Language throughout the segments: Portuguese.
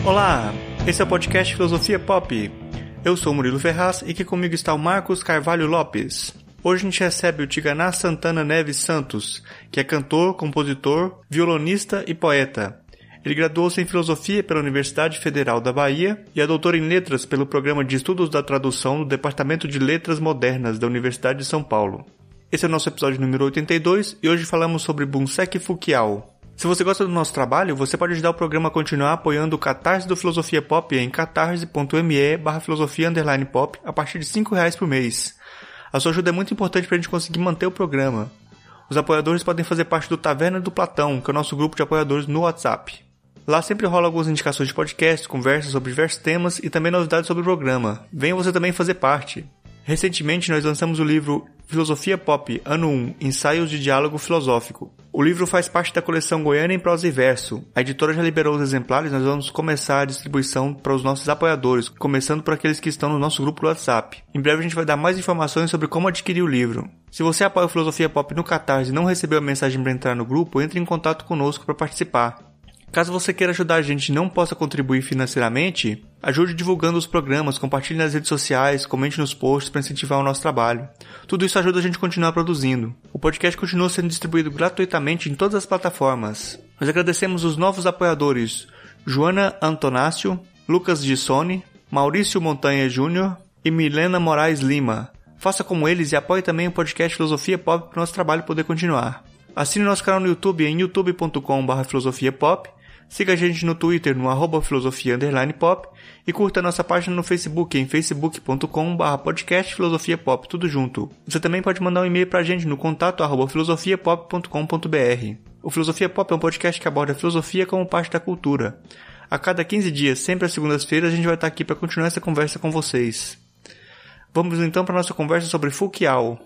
Olá, esse é o podcast Filosofia Pop. Eu sou o Murilo Ferraz e aqui comigo está o Marcos Carvalho Lopes. Hoje a gente recebe o Tiganá Santana Neves Santos, que é cantor, compositor, violonista e poeta. Ele graduou-se em Filosofia pela Universidade Federal da Bahia e é doutor em Letras pelo Programa de Estudos da Tradução do Departamento de Letras Modernas da Universidade de São Paulo. Esse é o nosso episódio número 82 e hoje falamos sobre Bunsek Fukiao. Se você gosta do nosso trabalho, você pode ajudar o programa a continuar apoiando o Catarse do Filosofia Pop em catarse.me/filosofia_pop a partir de R$5 por mês. A sua ajuda é muito importante para a gente conseguir manter o programa. Os apoiadores podem fazer parte do Taverna do Platão, que é o nosso grupo de apoiadores no WhatsApp. Lá sempre rola algumas indicações de podcast, conversas sobre diversos temas e também novidades sobre o programa. Venha você também fazer parte. Recentemente nós lançamos o livro Filosofia Pop, Ano 1, Ensaios de Diálogo Filosófico. O livro faz parte da coleção Goiânia em Prosa e Verso. A editora já liberou os exemplares e nós vamos começar a distribuição para os nossos apoiadores, começando por aqueles que estão no nosso grupo do WhatsApp. Em breve a gente vai dar mais informações sobre como adquirir o livro. Se você apoia o Filosofia Pop no Catarse e não recebeu a mensagem para entrar no grupo, entre em contato conosco para participar. Caso você queira ajudar a gente e não possa contribuir financeiramente, ajude divulgando os programas, compartilhe nas redes sociais, comente nos posts para incentivar o nosso trabalho. Tudo isso ajuda a gente a continuar produzindo. O podcast continua sendo distribuído gratuitamente em todas as plataformas. Nós agradecemos os novos apoiadores Joana Antonácio, Lucas Gissoni, Maurício Montanha Júnior e Milena Moraes Lima. Faça como eles e apoie também o podcast Filosofia Pop para o nosso trabalho poder continuar. Assine nosso canal no YouTube em youtube.com/filosofiapop. Siga a gente no Twitter no @filosofia_pop e curta a nossa página no Facebook em facebook.com/podcast Filosofia Pop, tudo junto. Você também pode mandar um e-mail pra gente no contato@filosofiapop.com.br. O Filosofia Pop é um podcast que aborda a filosofia como parte da cultura. A cada 15 dias, sempre às segundas-feiras, a gente vai estar aqui para continuar essa conversa com vocês. Vamos então para nossa conversa sobre Fukiao.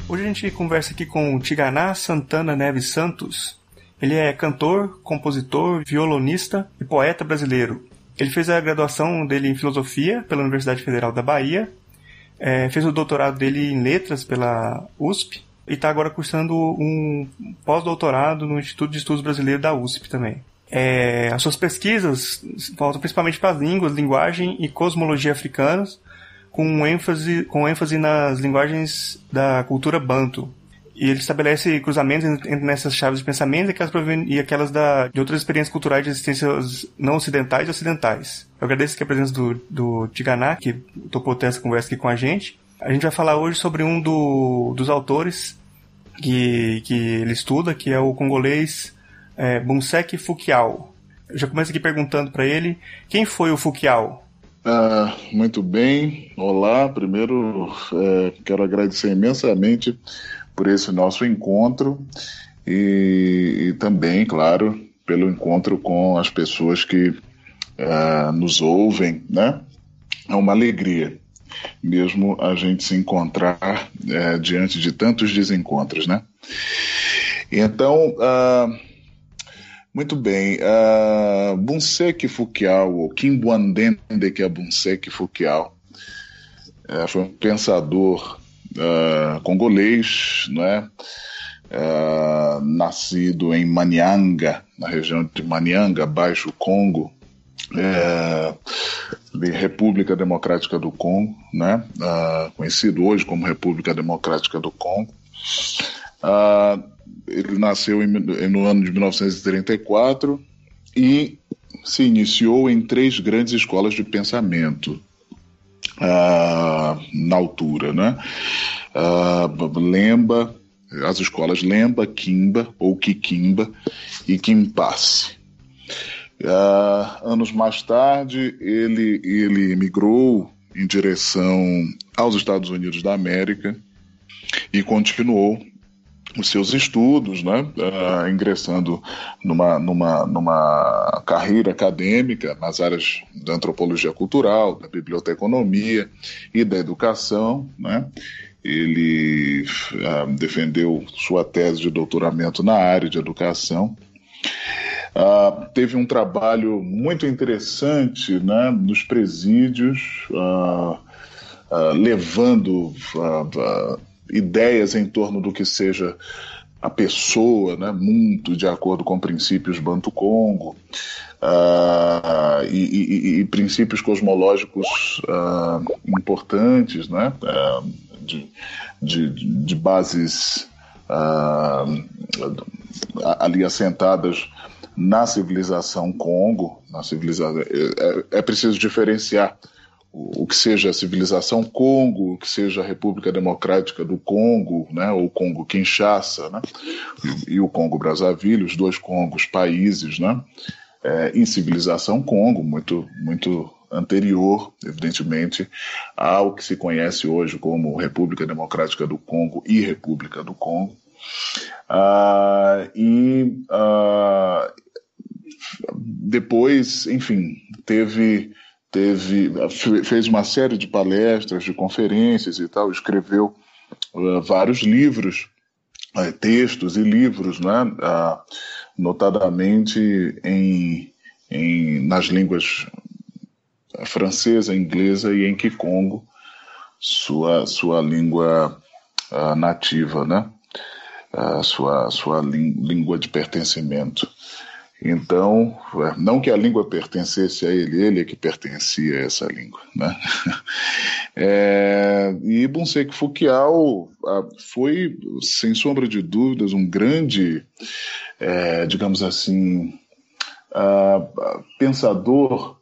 Hoje a gente conversa aqui com o Tiganá Santana Neves Santos. Ele é cantor, compositor, violonista e poeta brasileiro. Ele fez a graduação dele em Filosofia pela Universidade Federal da Bahia, fez o doutorado dele em Letras pela USP e está agora cursando um pós-doutorado no Instituto de Estudos Brasileiro da USP também. As suas pesquisas voltam principalmente para as línguas, linguagem e cosmologia africanas, com ênfase nas linguagens da cultura banto. E ele estabelece cruzamentos entre nessas chaves de pensamento e aquelas de outras experiências culturais de existências não ocidentais e ocidentais. Eu agradeço aqui a presença do Tiganá, que topou ter essa conversa aqui com a gente. A gente vai falar hoje sobre um dos autores que ele estuda, que é o congolês Bunsek Fukiao. Eu já começo aqui perguntando para ele quem foi o Fukiao. Muito bem, olá, primeiro quero agradecer imensamente por esse nosso encontro e também, claro, pelo encontro com as pessoas que nos ouvem, né? É uma alegria mesmo a gente se encontrar diante de tantos desencontros, né? Então, muito bem, Bunsek Fukiao, ou Kimbwandende Bunsek Fukiao, foi um pensador congolês, né? Nascido em Manianga, na região de Manianga, Baixo Congo, República Democrática do Congo, né? Conhecido hoje como República Democrática do Congo. Ele nasceu no ano de 1934 e se iniciou em 3 grandes escolas de pensamento na altura, né? Lemba, as escolas Lemba, Kimba ou Kikimba e Kimpase. Anos mais tarde, ele migrou em direção aos Estados Unidos da América e continuou os seus estudos, né, ingressando numa carreira acadêmica nas áreas da antropologia cultural, da biblioteconomia e da educação, né. Ele defendeu sua tese de doutoramento na área de educação. Teve um trabalho muito interessante, né, nos presídios levando ideias em torno do que seja a pessoa, né, muito de acordo com princípios Bantu-Congo, e princípios cosmológicos importantes, né, de bases ali assentadas na civilização Congo. É preciso diferenciar o que seja a civilização Congo, o que seja a República Democrática do Congo, né, ou Congo-Kinshasa, né, e o Congo-Brazzaville, os dois Congos países, né, em civilização Congo, muito, muito anterior, evidentemente, ao que se conhece hoje como República Democrática do Congo e República do Congo. Depois, enfim, fez uma série de palestras, de conferências e tal, escreveu vários livros, textos e livros, né, notadamente nas línguas francesa, inglesa e em Kikongo, sua língua nativa, né, sua língua de pertencimento. Então, não que a língua pertencesse a ele é que pertencia a essa língua, né? E Bunseki Fukiao foi, sem sombra de dúvidas, um grande, digamos assim, pensador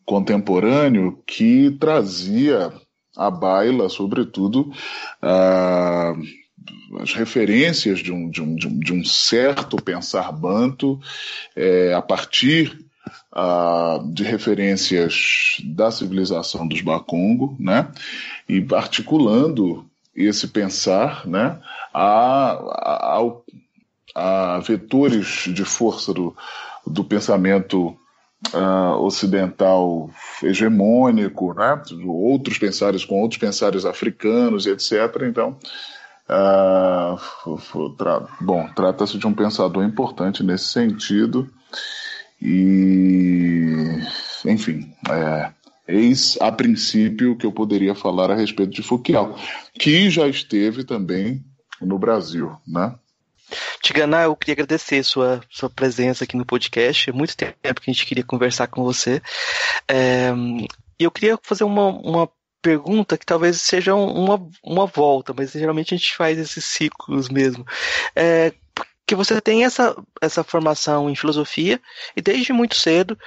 contemporâneo que trazia à baila, sobretudo, as referências de um certo pensar banto, a partir de referências da civilização dos Bakongo, né, e articulando esse pensar, né, a vetores de força do pensamento ocidental hegemônico, né, outros pensares com outros pensares africanos, etc. Então, trata-se de um pensador importante nesse sentido e, enfim, eis a princípio que eu poderia falar a respeito de Fukiao, que já esteve também no Brasil, né? Tigana, eu queria agradecer sua presença aqui no podcast. É muito tempo que a gente queria conversar com você. E eu queria fazer uma pergunta que talvez seja uma volta, mas geralmente a gente faz esses ciclos mesmo. Porque você tem essa formação em filosofia e desde muito cedo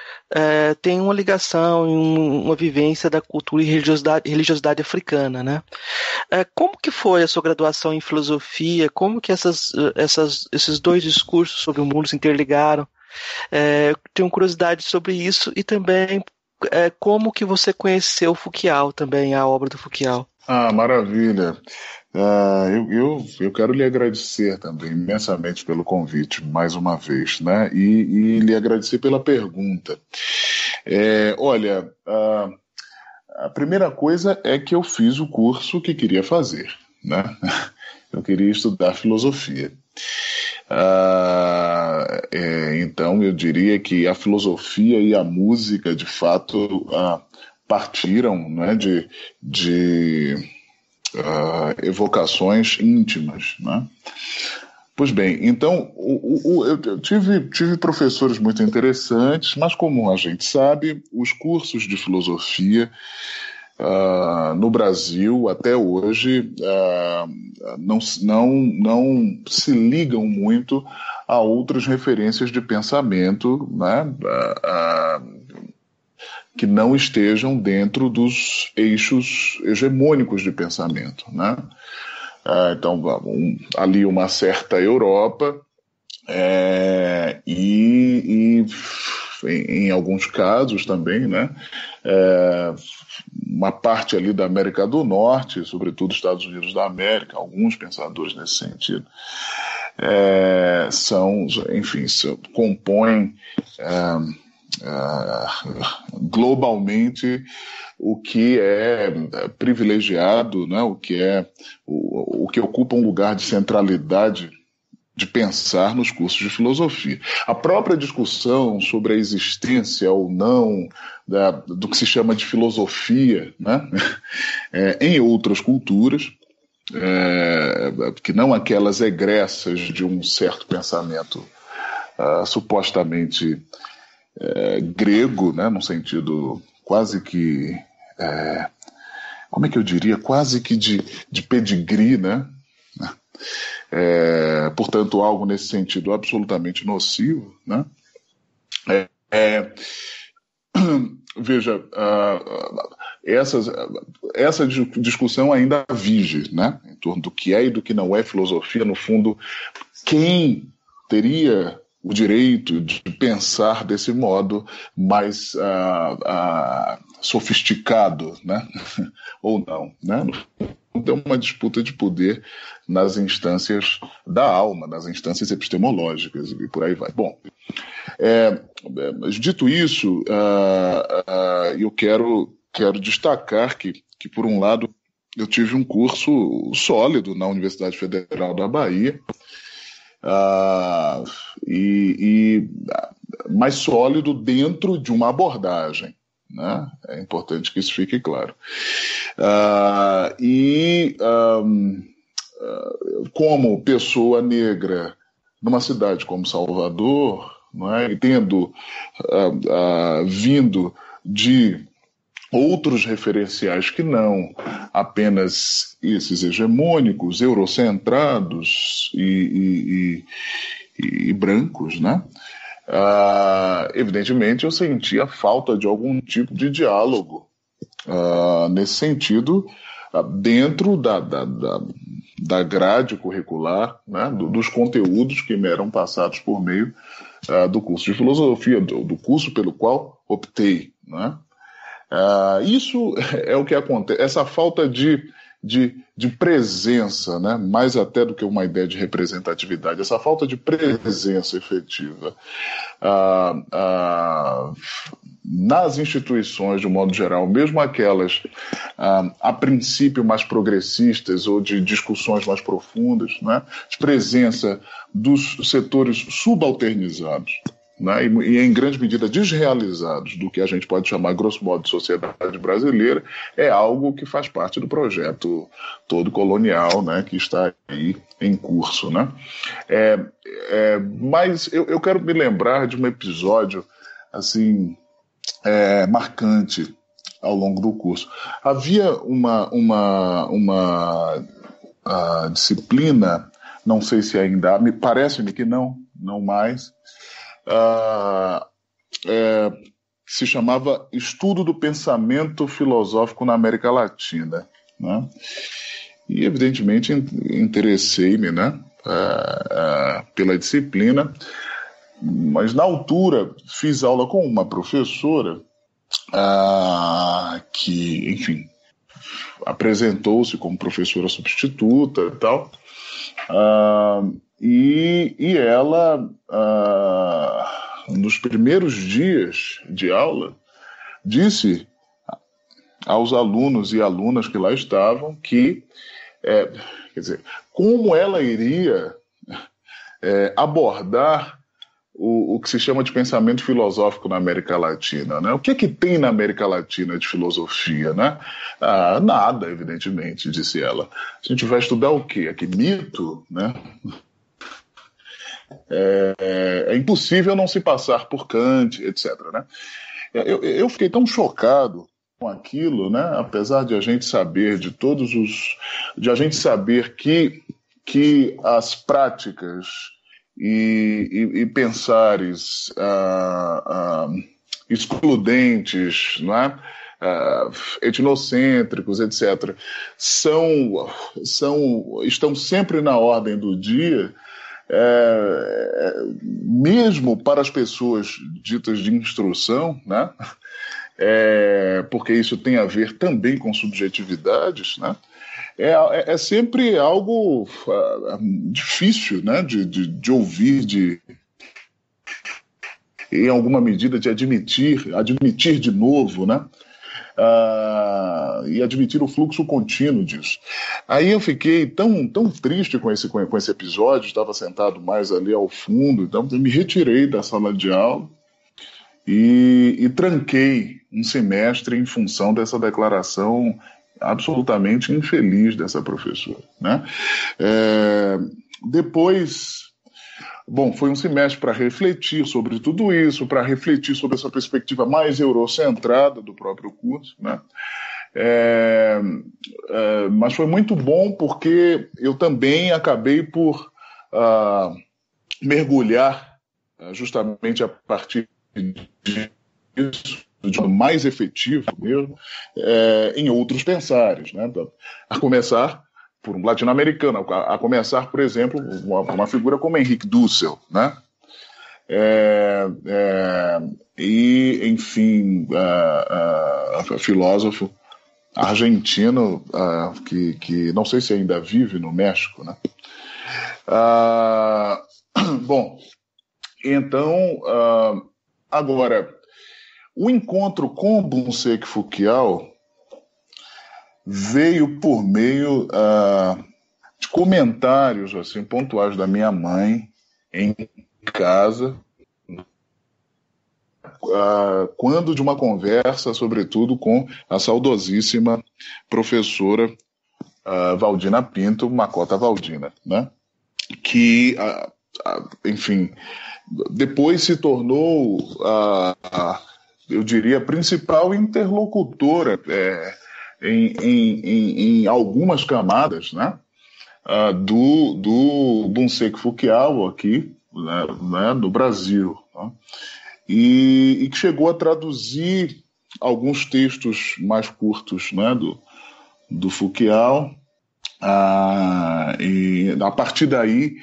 tem uma ligação e uma vivência da cultura e religiosidade africana, né? Como que foi a sua graduação em filosofia? Como que esses dois discursos sobre o mundo se interligaram? Eu tenho curiosidade sobre isso e também como que você conheceu Fukiao também, a obra do Fukiao? Maravilha. Eu quero lhe agradecer também imensamente pelo convite, mais uma vez, né? E lhe agradecer pela pergunta. Olha, a primeira coisa é que eu fiz o curso que queria fazer, né? Eu queria estudar filosofia. Então eu diria que a filosofia e a música de fato partiram, né, de evocações íntimas, né? Pois bem, então eu tive professores muito interessantes, mas como a gente sabe, os cursos de filosofia no Brasil, até hoje, não se ligam muito a outras referências de pensamento, né, que não estejam dentro dos eixos hegemônicos de pensamento, né? Então, ali uma certa Europa e em alguns casos também, né, uma parte ali da América do Norte, sobretudo Estados Unidos da América, alguns pensadores nesse sentido, compõem globalmente o que é privilegiado, né, o que ocupa um lugar de centralidade de pensar nos cursos de filosofia. A própria discussão sobre a existência ou não do que se chama de filosofia, né? Em outras culturas, que não aquelas egressas de um certo pensamento supostamente grego, né? Num sentido quase que, como é que eu diria, quase que de pedigree, né? Portanto, algo nesse sentido absolutamente nocivo, né? Veja, essa discussão ainda vige, né? Em torno do que é e do que não é filosofia. No fundo, quem teria o direito de pensar desse modo mais sofisticado, né? Ou não, né? É uma disputa de poder nas instâncias da alma, nas instâncias epistemológicas e por aí vai. Bom, dito isso, eu quero destacar que, por um lado, eu tive um curso sólido na Universidade Federal da Bahia, e mais sólido dentro de uma abordagem, né? É importante que isso fique claro. Como pessoa negra numa cidade como Salvador, não é? E tendo vindo de outros referenciais que não apenas esses hegemônicos, eurocentrados e brancos, né? Evidentemente eu senti a falta de algum tipo de diálogo nesse sentido, dentro da grade curricular, né, dos conteúdos que me eram passados por meio do curso de filosofia, do curso pelo qual optei, né? Isso é o que acontece, essa falta de presença, né, mais até do que uma ideia de representatividade, essa falta de presença efetiva nas instituições, de um modo geral, mesmo aquelas a princípio mais progressistas ou de discussões mais profundas, né, de presença dos setores subalternizados, né, e em grande medida desrealizados do que a gente pode chamar, grosso modo, de sociedade brasileira, é algo que faz parte do projeto todo colonial, né, que está aí em curso, né? Mas eu quero me lembrar de um episódio assim marcante ao longo do curso. Havia uma disciplina, não sei se ainda há, me parece-me que não mais, se chamava Estudo do Pensamento Filosófico na América Latina, né? E evidentemente interessei-me, né, pela disciplina, mas na altura fiz aula com uma professora que, enfim, apresentou-se como professora substituta e tal, e ela, nos primeiros dias de aula, disse aos alunos e alunas que lá estavam que, quer dizer, como ela iria abordar o que se chama de pensamento filosófico na América Latina, né? O que é que tem na América Latina de filosofia, né? Nada, evidentemente, disse ela. A gente vai estudar o quê? Aqui, mito, né? É impossível não se passar por Kant, etc., né? Eu fiquei tão chocado com aquilo, né? Apesar de a gente saber de a gente saber que as práticas e pensares excludentes, não é? Etnocêntricos, etc., estão sempre na ordem do dia, mesmo para as pessoas ditas de instrução, né? Porque isso tem a ver também com subjetividades, né? É sempre algo difícil, né, de ouvir, em alguma medida, de admitir de novo, né? e admitir o fluxo contínuo disso. Aí eu fiquei tão triste com esse episódio, estava sentado mais ali ao fundo, então eu me retirei da sala de aula e tranquei um semestre em função dessa declaração absolutamente infeliz dessa professora, né? Depois, foi um semestre para refletir sobre tudo isso, para refletir sobre essa perspectiva mais eurocentrada do próprio curso, né? Mas foi muito bom porque eu também acabei por mergulhar justamente a partir disso, de modo mais efetivo mesmo, em outros pensares, né? A começar por um latino-americano, a começar, por exemplo, uma figura como Henrique Dussel, né? E, enfim, filósofo argentino que não sei se ainda vive no México, né? Então, agora, o encontro com Bunsek Fukiau veio por meio de comentários assim, pontuais da minha mãe em casa, quando de uma conversa, sobretudo, com a saudosíssima professora Valdina Pinto, Macota Valdina, né? Que, enfim, depois se tornou, eu diria, a principal interlocutora em algumas camadas, né, do Bunsek Fukiau aqui, né, no Brasil, né, e que chegou a traduzir alguns textos mais curtos, né, do Fukiau, e a partir daí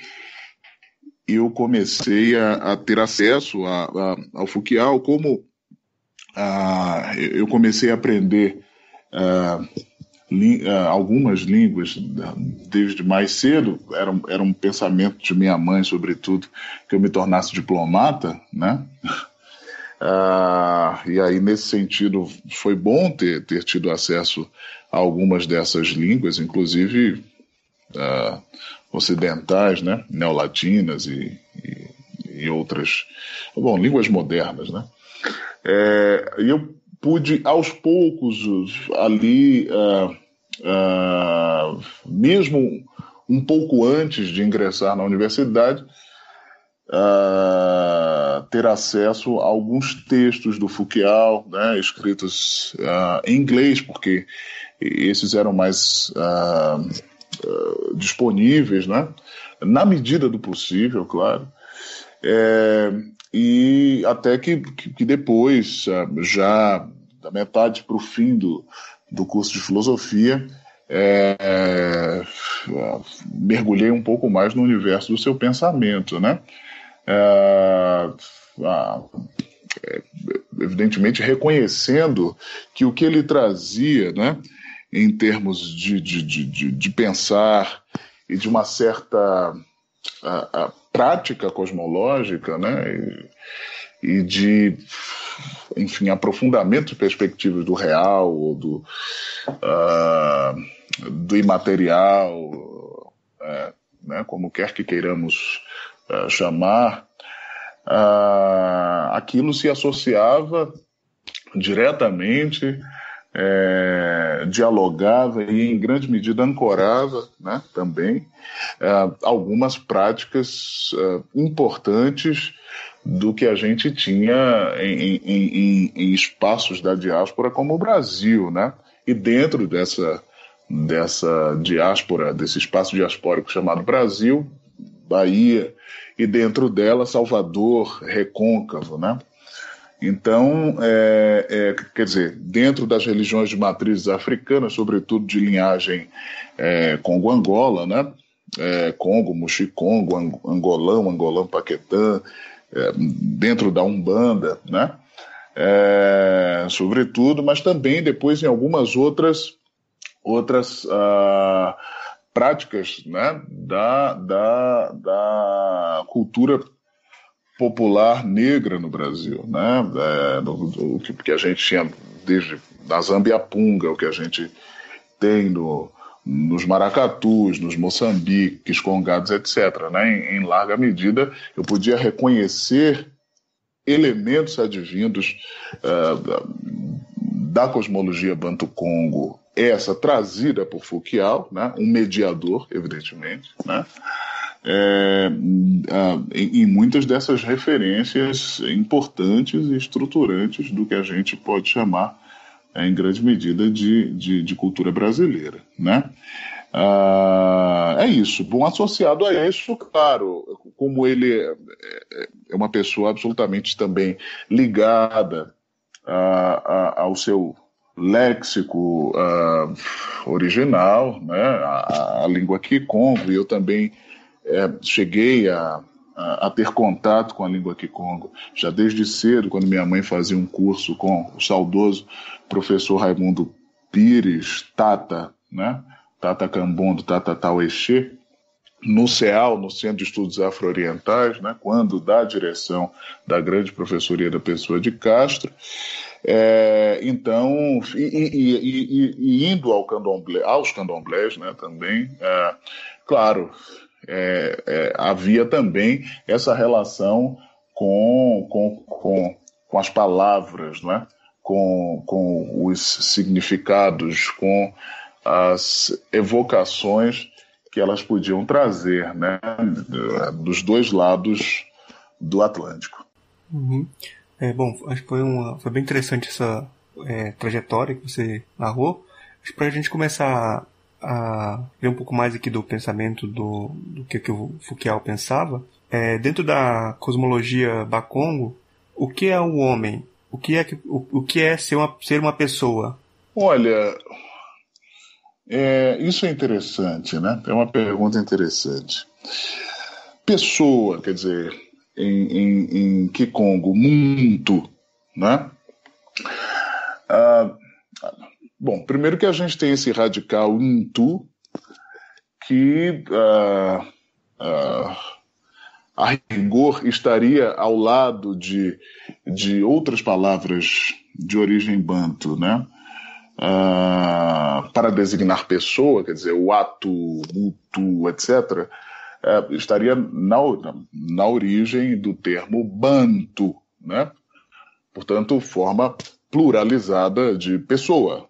eu comecei a ter acesso ao Fukiau, como eu comecei a aprender algumas línguas desde mais cedo. Era um pensamento de minha mãe, sobretudo, que eu me tornasse diplomata, né? E aí, nesse sentido, foi bom ter tido acesso a algumas dessas línguas, inclusive ocidentais, né? Neolatinas e outras, línguas modernas, né? E eu pude, aos poucos, ali, mesmo um pouco antes de ingressar na universidade, ter acesso a alguns textos do Fukiau, né, escritos em inglês, porque esses eram mais disponíveis, né, na medida do possível, claro. E até que depois, já da metade para o fim do curso de filosofia, mergulhei um pouco mais no universo do seu pensamento, né? Evidentemente reconhecendo que o que ele trazia, né, em termos de pensar e de uma certa prática cosmológica, né, e de, enfim, aprofundamento de perspectivas do real ou do imaterial, né, como quer que queiramos chamar, aquilo se associava diretamente, dialogava e em grande medida ancorava, né, também algumas práticas importantes do que a gente tinha em espaços da diáspora como o Brasil, né? E dentro dessa diáspora, desse espaço diaspórico chamado Brasil, Bahia, e dentro dela Salvador, Recôncavo, né? Então, quer dizer, dentro das religiões de matrizes africanas, sobretudo de linhagem Congo-Angola, né? Congo, Muxicongo, Angolão, Paquetã, dentro da Umbanda, né? Sobretudo, mas também depois em algumas outras práticas, né? da cultura popular negra no Brasil, né? O que a gente tinha desde na Zambiapunga, o que a gente tem nos maracatus, nos moçambiques, congados, etc. Né? Em larga medida, eu podia reconhecer elementos advindos da cosmologia Banto-Congo, essa trazida por Fouquial, né? Um mediador, evidentemente, né? Em muitas dessas referências importantes e estruturantes do que a gente pode chamar, em grande medida, de cultura brasileira, né? É isso. Bom, associado a isso, claro, como ele é uma pessoa absolutamente também ligada ao seu léxico original, né? A língua Kikongo, e eu também cheguei a ter contato com a língua Kikongo já desde cedo, quando minha mãe fazia um curso com o saudoso professor Raimundo Pires, Tata, né? Tata Cambondo, Tata Tauexê, no CEAL, no Centro de Estudos Afro-Orientais, né? Quando da direção da grande professoria da Pessoa de Castro. Então, indo aos candomblés, né? Também, claro, havia também essa relação com as palavras, não é? Com os significados, com as evocações que elas podiam trazer, né? Dos dois lados do Atlântico. Uhum. Bom, acho que foi bem interessante essa trajetória que você narrou. Acho que para a gente começar a ver um pouco mais aqui do pensamento do que o Fouquial pensava, dentro da cosmologia Bakongo, o que é o homem? O que é ser uma pessoa? Olha, isso é interessante, né? É uma pergunta interessante. Pessoa, quer dizer, em Kikongo, Muntu, né? Bom, primeiro que a gente tem esse radical Ntu, que a rigor estaria ao lado de outras palavras de origem banto, né? Para designar pessoa, quer dizer, o ato, mutu, etc., estaria na origem do termo banto, né? Portanto, forma pluralizada de pessoa.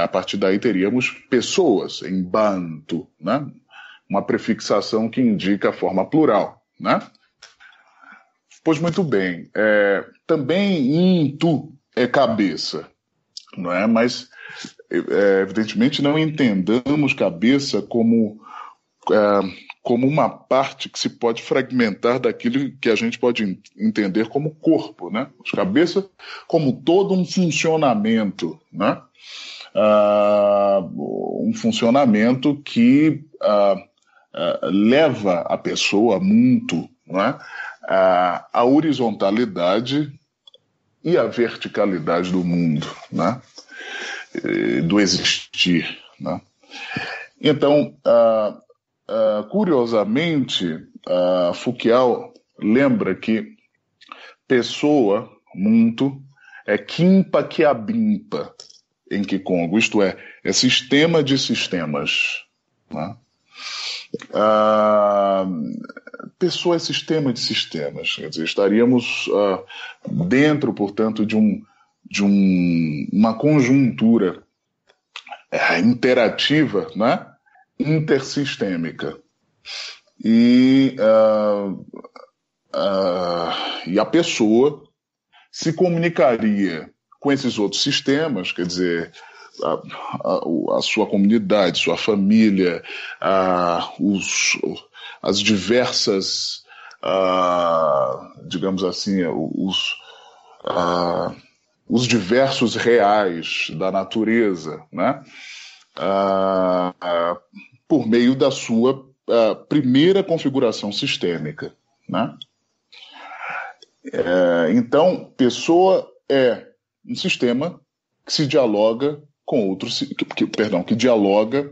A partir daí teríamos pessoas em banto, né? Uma prefixação que indica a forma plural, né? Pois muito bem. Também intu é cabeça, não é? Mas, evidentemente, não entendamos cabeça como uma parte que se pode fragmentar daquilo que a gente pode entender como corpo, né? Mas cabeça como todo um funcionamento, né? Um funcionamento que leva a pessoa muito, não é? A horizontalidade e a verticalidade do mundo, né? Do existir, né? Então, curiosamente, Fouquial lembra que pessoa, muntu, é Kimpa Kiabimpa em Kikongo, isto é sistema de sistemas, né? Pessoa é sistema de sistemas, quer dizer, estaríamos dentro, portanto, de uma conjuntura interativa, né? Intersistêmica. E a pessoa se comunicaria com esses outros sistemas, quer dizer, a sua comunidade, sua família, as diversas, digamos assim, os diversos reais da natureza, né? Por meio da sua primeira configuração sistêmica, né? Então, pessoa é um sistema que se dialoga com outros, que dialoga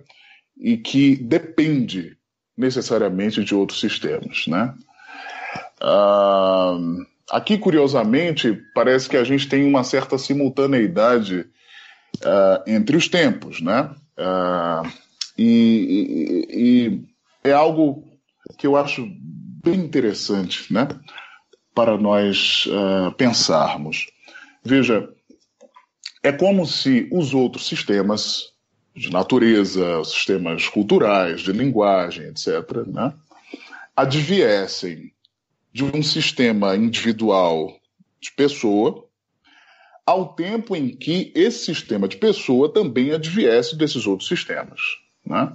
e que depende necessariamente de outros sistemas, né? Aqui, curiosamente, parece que a gente tem uma certa simultaneidade entre os tempos, né? E é algo que eu acho bem interessante, né? Para nós pensarmos. Veja, é como se os outros sistemas de natureza, sistemas culturais, de linguagem, etc., né, adviessem de um sistema individual de pessoa, ao tempo em que esse sistema de pessoa também adviesse desses outros sistemas, né?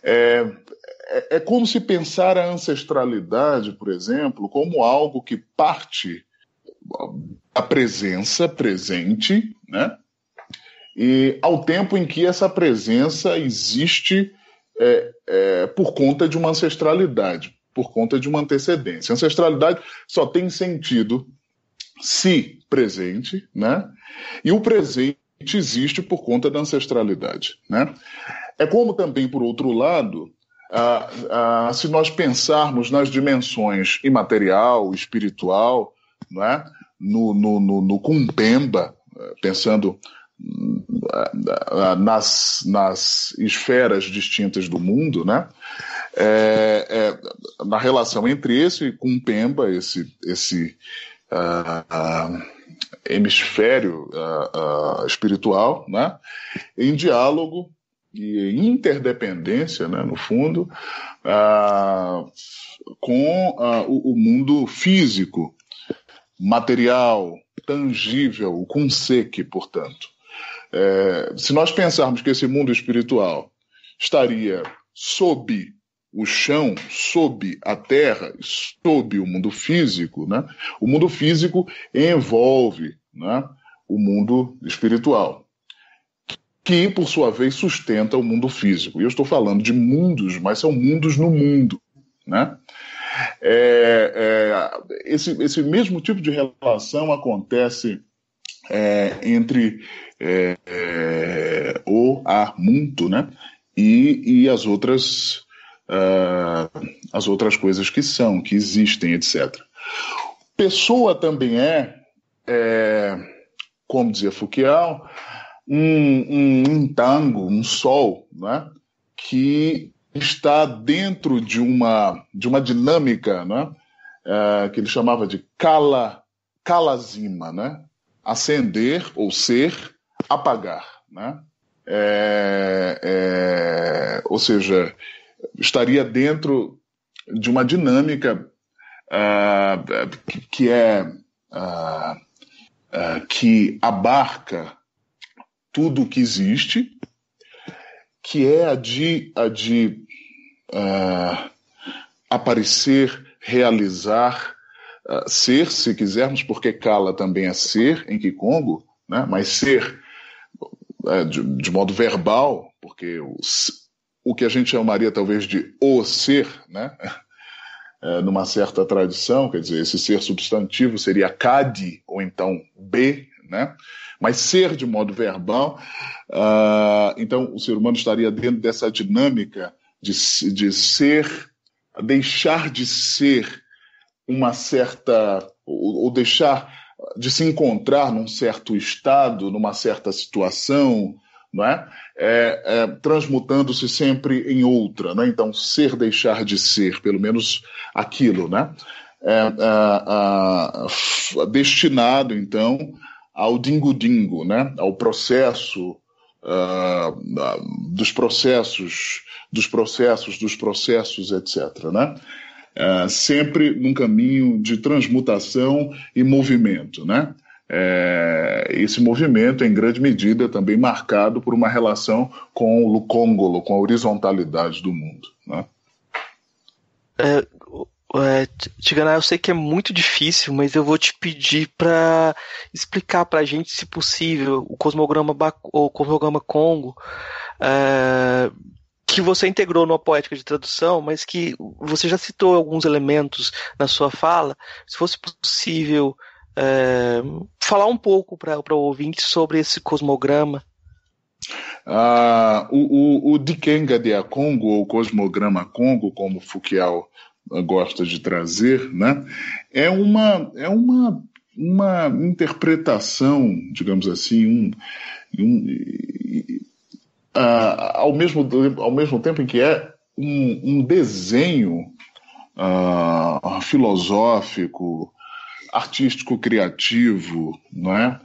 É como se pensar a ancestralidade, por exemplo, como algo que parte da presença presente, né? E ao tempo em que essa presença existe por conta de uma ancestralidade, por conta de uma antecedência. A ancestralidade só tem sentido se presente, né? E o presente existe por conta da ancestralidade, né? É como também, por outro lado, se nós pensarmos nas dimensões imaterial, espiritual, não é? no Kumpemba, pensando nas esferas distintas do mundo, né? Na relação entre esse Kumpemba, esse hemisfério espiritual, né? Em diálogo e interdependência, né, no fundo, com o mundo físico, material, tangível, o Kunseki, portanto. Se nós pensarmos que esse mundo espiritual estaria sob o chão, sob a terra, sob o mundo físico, né? O mundo físico envolve, né, o mundo espiritual, que, por sua vez, sustenta o mundo físico. E eu estou falando de mundos, mas são mundos no mundo, né? Esse mesmo tipo de relação acontece entre o Amunto, né? E as outras coisas que existem, etc. Pessoa também como dizia Foucault, um tango, um sol, né, que está dentro de uma dinâmica, né, que ele chamava de kalazima, né, acender ou ser, apagar, né, ou seja, estaria dentro de uma dinâmica que abarca tudo o que existe, que é a de aparecer, realizar, ser, se quisermos, porque Kala também é ser em Kikongo, né? Mas ser de modo verbal, porque o que a gente chamaria talvez de o ser, né? Numa certa tradição, quer dizer, esse ser substantivo seria Kadi, ou então B, né? Mas ser de modo verbal, então o ser humano estaria dentro dessa dinâmica de ser, deixar de ser uma certa, ou deixar de se encontrar num certo estado, numa certa situação, não é? Transmutando-se sempre em outra, né? Então ser, deixar de ser, pelo menos aquilo, né? Destinado então ao dingo-dingo, né? Ao processo dos processos, etc., né? Sempre num caminho de transmutação e movimento, né? Esse movimento, em grande medida, também marcado por uma relação com o Lukongolo, com a horizontalidade do mundo, né? Tigana, eu sei que é muito difícil, mas eu vou te pedir para explicar para a gente, se possível, o cosmograma Congo, que você integrou numa poética de tradução, mas que você já citou alguns elementos na sua fala. Se fosse possível falar um pouco para o ouvinte sobre esse cosmograma. O Dikenga de Congo, ou cosmograma Congo, como Foucault gosta de trazer, né, é uma interpretação, digamos assim, ao mesmo tempo em que é um desenho filosófico, artístico, criativo, não é?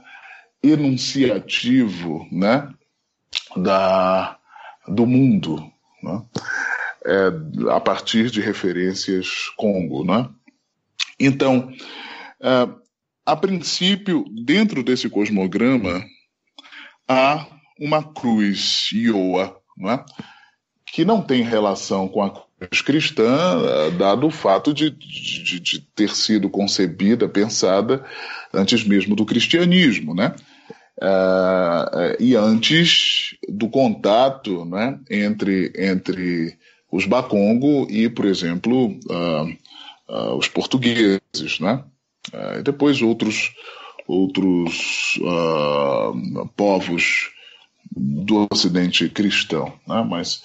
Enunciativo, né? Do mundo, né? A partir de referências Congo, né? Então, a princípio, dentro desse cosmograma, há uma cruz Iowa, né? Que não tem relação com a cruz cristã, dado o fato de ter sido concebida, pensada antes mesmo do cristianismo, né? E antes do contato, né, entre os Bakongo e, por exemplo, os portugueses, né? E depois outros povos do Ocidente cristão, né? Mas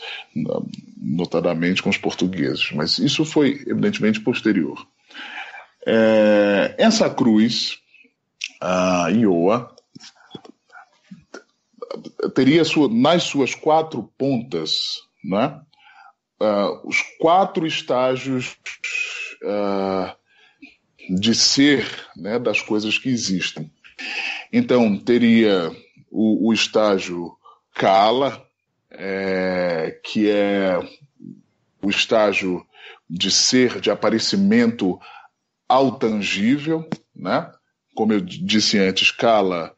notadamente com os portugueses. Mas isso foi evidentemente posterior. Essa cruz, a Iowa, teria nas suas 4 pontas, né, os 4 estágios de ser, né, das coisas que existem. Então, teria o estágio Kala, que é o estágio de ser, de aparecimento ao tangível, né? Como eu disse antes, Kala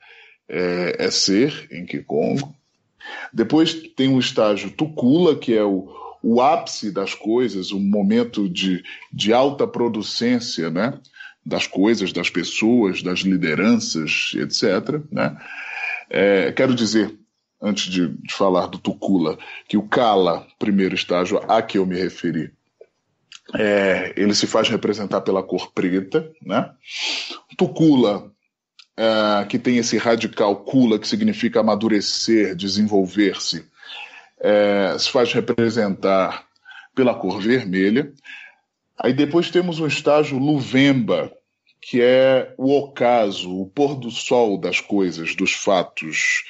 é ser, em Kikongo. Depois tem o estágio Tukula, que é o ápice das coisas, um momento de alta producência, né? Das coisas, das pessoas, das lideranças, etc. Né? Quero dizer, antes de falar do Tukula, que o Kala, primeiro estágio a que eu me referi, ele se faz representar pela cor preta, né? Tukula, que tem esse radical Kula, que significa amadurecer, desenvolver-se, se faz representar pela cor vermelha. Aí depois temos um estágio Luvemba, que é o ocaso, o pôr do sol das coisas, dos fatos,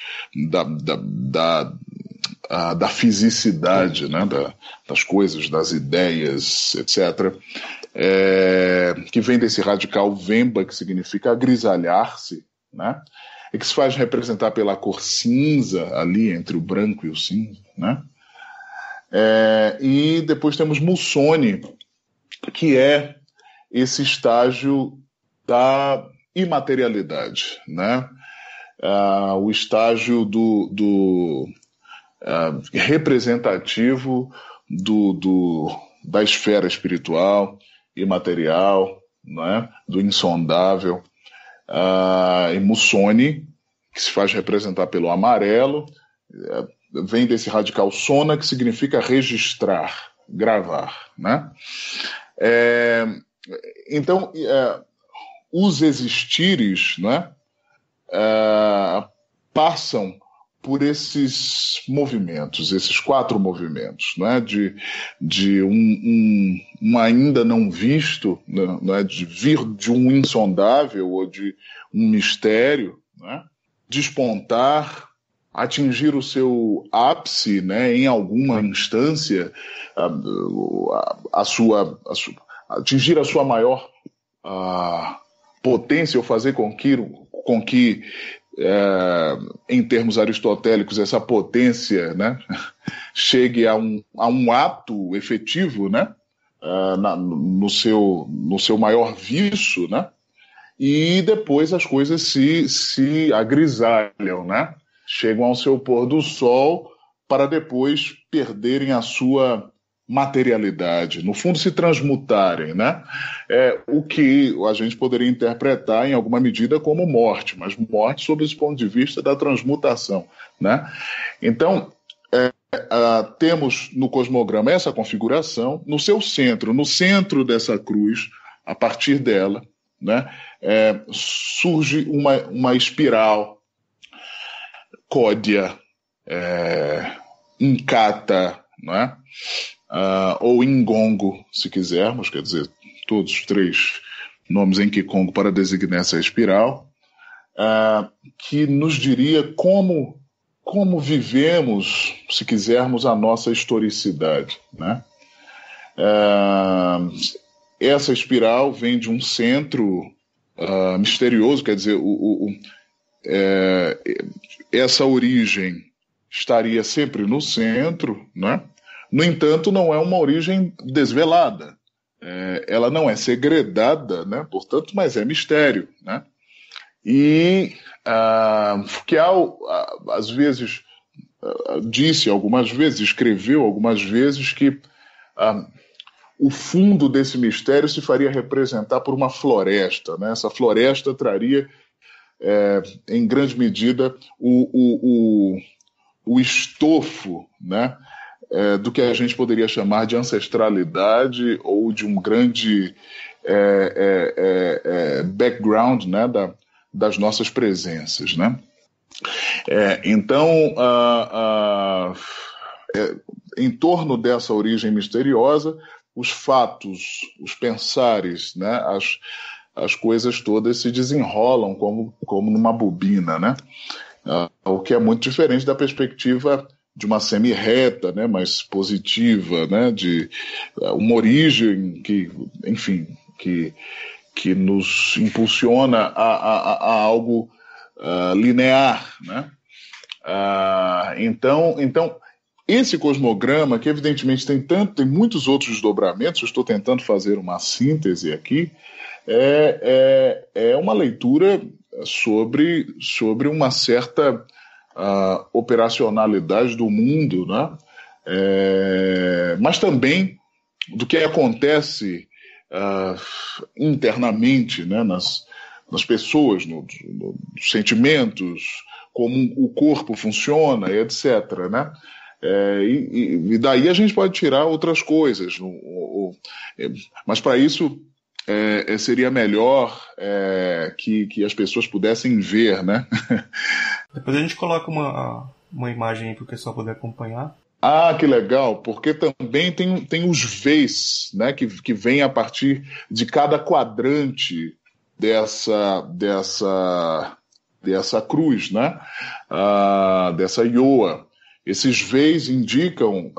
da fisicidade, né? Das coisas, das ideias, etc., que vem desse radical Vemba, que significa agrisalhar-se, né? E que se faz representar pela cor cinza, ali entre o branco e o cinza, né? E depois temos Musone, que é esse estágio da imaterialidade, né? O estágio representativo da esfera espiritual, imaterial, né? Do insondável. E Musone, que se faz representar pelo amarelo, vem desse radical sona, que significa registrar, gravar, né? Então, os existires, né, passam por esses movimentos, esses 4 movimentos, né, de um ainda não visto, né, de vir de um insondável ou de um mistério, né, despontar, atingir o seu ápice, né, em alguma instância, atingir a sua maior potência, ou fazer com que em termos aristotélicos, essa potência, né, chegue a um ato efetivo, né, no seu maior viço, né, e depois as coisas se agrisalham, né, chegam ao seu pôr do sol para depois perderem a sua materialidade, no fundo se transmutarem, né? O que a gente poderia interpretar em alguma medida como morte, mas morte sob esse ponto de vista da transmutação, né? Então, temos no cosmograma essa configuração, no seu centro, no centro dessa cruz, a partir dela, né, surge uma espiral códia, incata, né? ou Ngongo, se quisermos, quer dizer, todos os 3 nomes em Kikongo para designar essa espiral, que nos diria como vivemos, se quisermos, a nossa historicidade, né? Essa espiral vem de um centro misterioso, quer dizer, essa origem estaria sempre no centro, né? No entanto, não é uma origem desvelada. Ela não é segredada, né? Portanto, mas é mistério, né? E Foucault, às vezes, disse algumas vezes, escreveu algumas vezes que o fundo desse mistério se faria representar por uma floresta, né? Essa floresta traria, em grande medida, o estofo, né? Do que a gente poderia chamar de ancestralidade ou de um grande background, né? Das nossas presenças, né? Então, em torno dessa origem misteriosa, os fatos, os pensares, né? As coisas todas se desenrolam como numa bobina, né? O que é muito diferente da perspectiva de uma semi-reta, né? Mais positiva, né? De uma origem que, enfim, que nos impulsiona a algo linear, né? Então, esse cosmograma, que evidentemente tem muitos outros desdobramentos, eu estou tentando fazer uma síntese aqui, é uma leitura sobre uma certa operacionalidade do mundo, né? Mas também do que acontece internamente, né? nas pessoas, nos sentimentos, como o corpo funciona, etc., né? E daí a gente pode tirar outras coisas, mas para isso seria melhor que as pessoas pudessem ver, né? Depois a gente coloca uma imagem aí para o pessoal poder acompanhar. Que legal, porque também tem os Vs, né, que vem a partir de cada quadrante dessa cruz, né? Dessa ioa. Esses Vs indicam,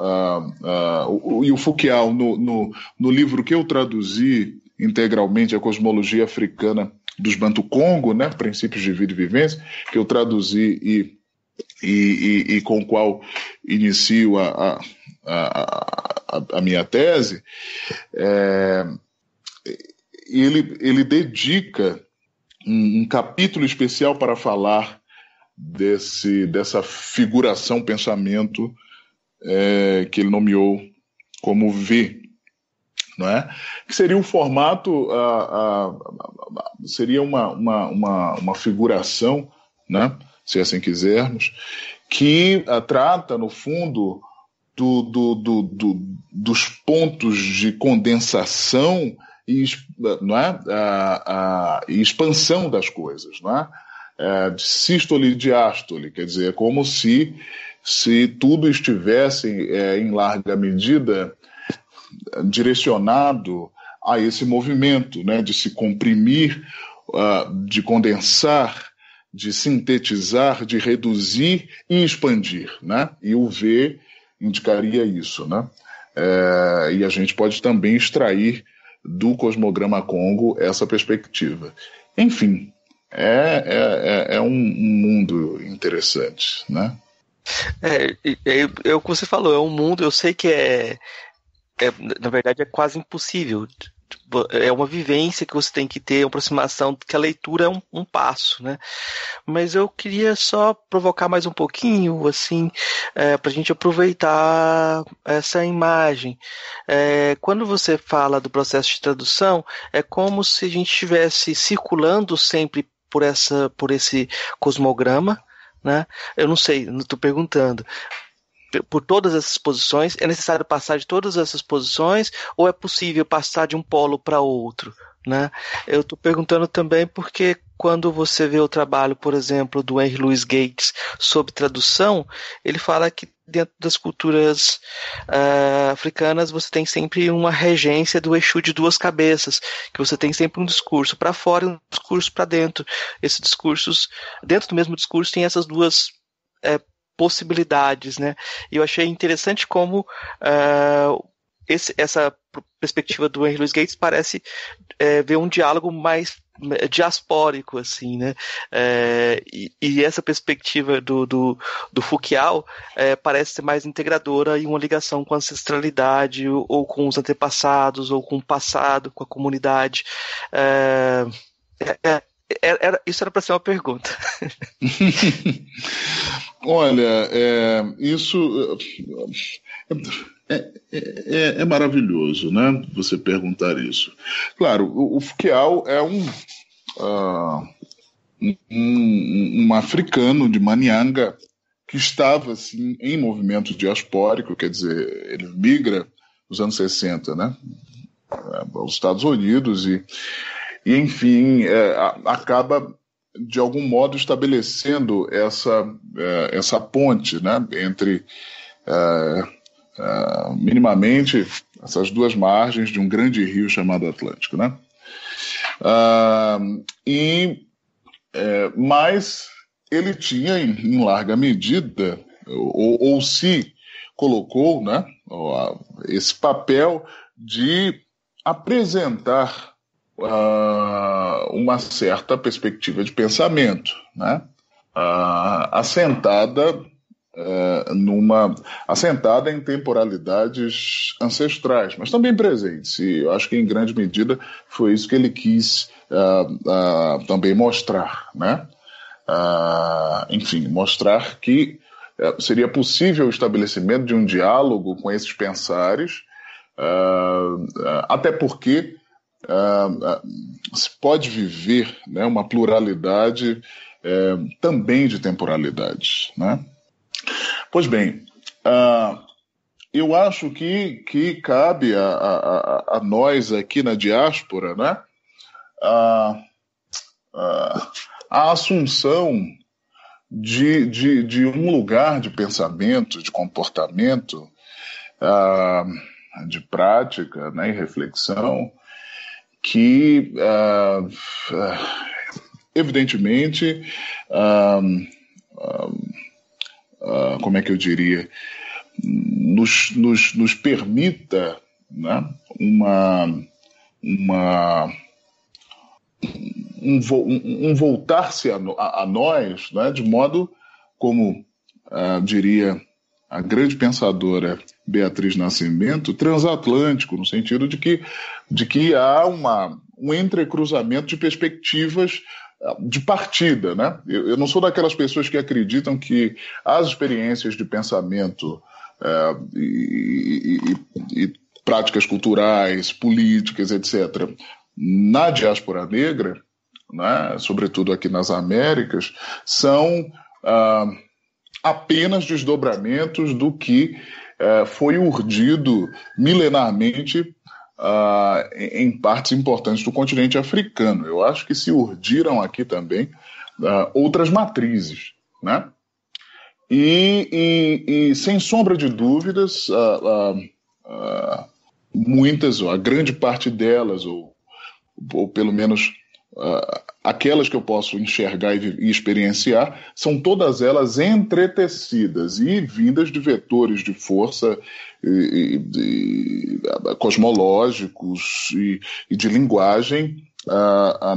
e o Foucault, no livro que eu traduzi integralmente, A Cosmologia Africana dos Bantu-Congo, né, Princípios de Vida e Vivência, que eu traduzi e com o qual inicio a minha tese, ele dedica um capítulo especial para falar dessa figuração pensamento que ele nomeou como V, não é? Que seria um formato, seria uma figuração, né, se assim quisermos, que trata, no fundo, dos pontos de condensação e, não é? E expansão das coisas, não é? De sístole e diástole, quer dizer, é como se tudo estivesse, em larga medida, direcionado a esse movimento, né, de se comprimir, de condensar, de sintetizar, de reduzir e expandir, né? E o V indicaria isso, né? E a gente pode também extrair do cosmograma Congo essa perspectiva. Enfim, é um mundo interessante, né? É o que você falou, é um mundo, eu sei que na verdade é quase impossível. É uma vivência que você tem que ter, uma aproximação, que a leitura é um passo, né? Mas eu queria só provocar mais um pouquinho, assim, para a gente aproveitar essa imagem. Quando você fala do processo de tradução, é como se a gente estivesse circulando sempre por esse cosmograma, né? Eu não sei, não estou perguntando. Por todas essas posições, é necessário passar de todas essas posições ou é possível passar de um polo para outro, né? Eu estou perguntando também porque quando você vê o trabalho, por exemplo, do Henry Louis Gates sobre tradução, ele fala que dentro das culturas africanas você tem sempre uma regência do Exu de duas cabeças, que você tem sempre um discurso para fora e um discurso para dentro. Esses discursos, dentro do mesmo discurso, tem essas duas possibilidades, né? E eu achei interessante como essa perspectiva do Henry Louis Gates parece ver um diálogo mais diaspórico, assim, né? E essa perspectiva do Foucault parece ser mais integradora e uma ligação com a ancestralidade, ou com os antepassados, ou com o passado, com a comunidade. Isso era para ser uma pergunta. Olha, isso é maravilhoso, né? Você perguntar isso. Claro, o Foucault é um africano de Manianga que estava assim, em movimento diaspórico, quer dizer, ele migra nos anos 60, né? Aos Estados Unidos e enfim, acaba de algum modo estabelecendo essa ponte, né, entre minimamente essas duas margens de um grande rio chamado Atlântico, né? Mas ele tinha, em larga medida, ou se colocou, né, esse papel de apresentar uma certa perspectiva de pensamento, né? assentada em temporalidades ancestrais, mas também presentes. E eu acho que em grande medida foi isso que ele quis também mostrar, né? Enfim, mostrar que seria possível o estabelecimento de um diálogo com esses pensares, até porque se pode viver, né, uma pluralidade também de temporalidades, né? Pois bem, eu acho que cabe a nós aqui na diáspora, né, a assunção de um lugar de pensamento, de comportamento, de prática, né, e reflexão, que, evidentemente, como é que eu diria, nos permita, né, um voltar-se a nós, né, de modo, como diria a grande pensadora Beatriz Nascimento, transatlântico, no sentido de que há um entrecruzamento de perspectivas de partida, né? Eu não sou daquelas pessoas que acreditam que as experiências de pensamento e práticas culturais, políticas, etc., na diáspora negra, né, sobretudo aqui nas Américas, são apenas desdobramentos do que foi urdido milenarmente em partes importantes do continente africano. Eu acho que se urdiram aqui também outras matrizes, né? E sem sombra de dúvidas, muitas, ou a grande parte delas, ou pelo menos aquelas que eu posso enxergar e experienciar, são todas elas entretecidas e vindas de vetores de força cosmológicos e de linguagem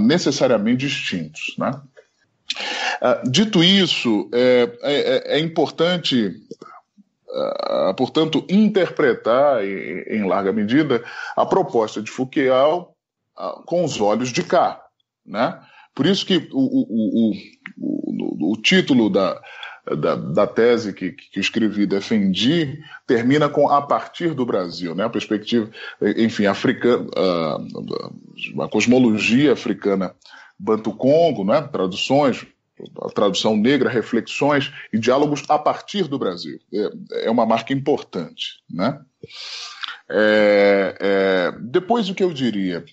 necessariamente distintos, né? Dito isso, é importante, portanto, interpretar em larga medida a proposta de Foucault com os olhos de cá, né? Por isso que o título da tese que escrevi e defendi termina com "a partir do Brasil", né? A perspectiva, enfim, africana, a cosmologia africana Bantu-Congo, né? Traduções, a tradução negra, reflexões e diálogos a partir do Brasil. É uma marca importante, né? Depois, o que eu diria?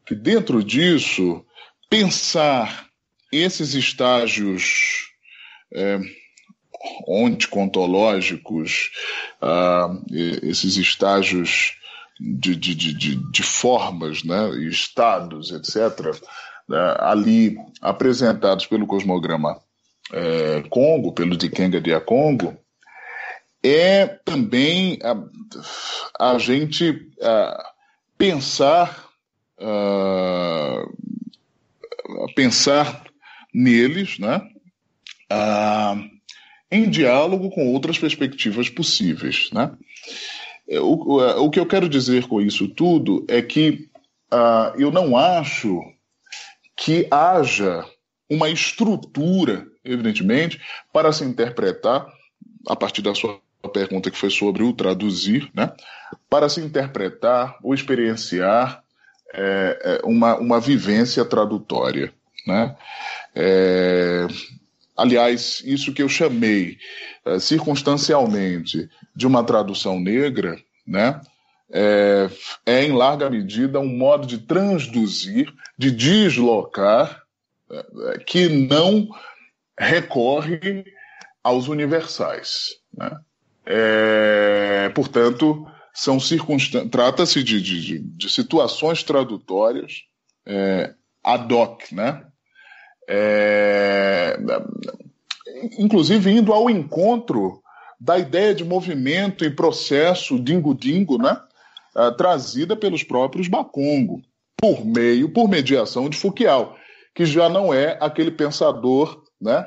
Que dentro disso, pensar esses estágios ontontológicos, esses estágios de formas, né, estados, etc., ali apresentados pelo cosmograma Congo, pelo Dikenga de Congo, é também a gente pensar neles, né, em diálogo com outras perspectivas possíveis, né? O que eu quero dizer com isso tudo é que eu não acho que haja uma estrutura, evidentemente, para se interpretar, a partir da sua pergunta que foi sobre o traduzir, né, para se interpretar ou experienciar uma vivência tradutória, né? Aliás, isso que eu chamei circunstancialmente de uma tradução negra, né, em larga medida um modo de transduzir, de deslocar, que não recorre aos universais, né? Portanto, trata-se de situações tradutórias ad hoc, né? Inclusive indo ao encontro da ideia de movimento e processo dingo-dingo, né, trazida pelos próprios Bakongo, por mediação de Fouquial, que já não é aquele pensador, né,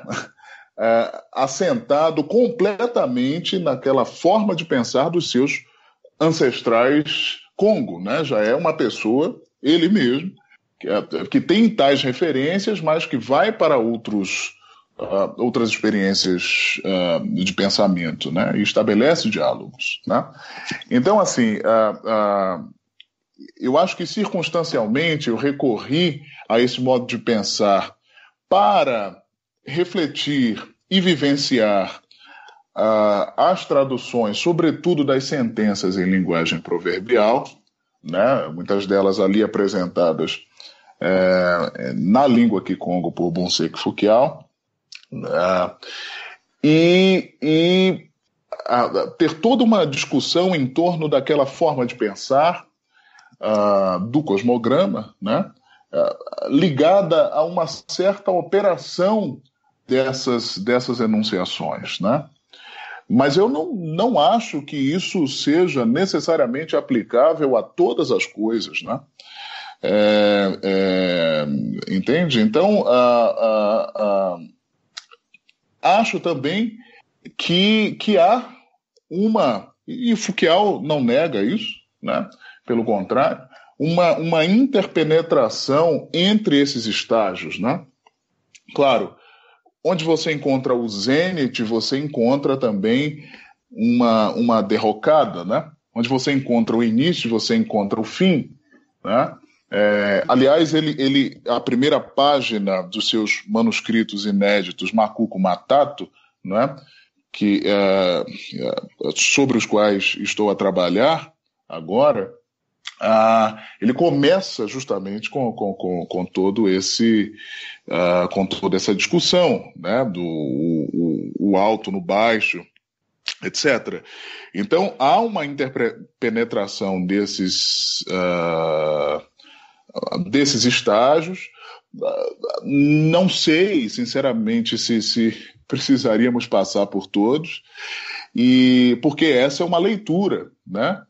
assentado completamente naquela forma de pensar dos seus ancestrais Congo, né? Já é uma pessoa, ele mesmo, que tem tais referências, mas que vai para outras experiências de pensamento, né? E estabelece diálogos, né? Então, assim, eu acho que circunstancialmente eu recorri a esse modo de pensar para refletir e vivenciar as traduções, sobretudo das sentenças em linguagem proverbial, né? Muitas delas ali apresentadas na língua Kikongo por Bonseki Fouquial, e ter toda uma discussão em torno daquela forma de pensar do cosmograma, né? Ligada a uma certa operação dessas enunciações, né? Mas eu não acho que isso seja necessariamente aplicável a todas as coisas, né? Entende? Então, acho também que há e Fouquial não nega isso, né? Pelo contrário, uma interpenetração entre esses estágios, né? Claro, onde você encontra o zênite, você encontra também uma derrocada, né? Onde você encontra o início, você encontra o fim, né? Aliás, a primeira página dos seus manuscritos inéditos, Macuco Matato, né? Sobre os quais estou a trabalhar agora, ele começa justamente com toda essa discussão, né, do o alto no baixo, etc. Então há uma interpenetração desses estágios. Não sei, sinceramente, se precisaríamos passar por todos, e porque essa é uma leitura, né?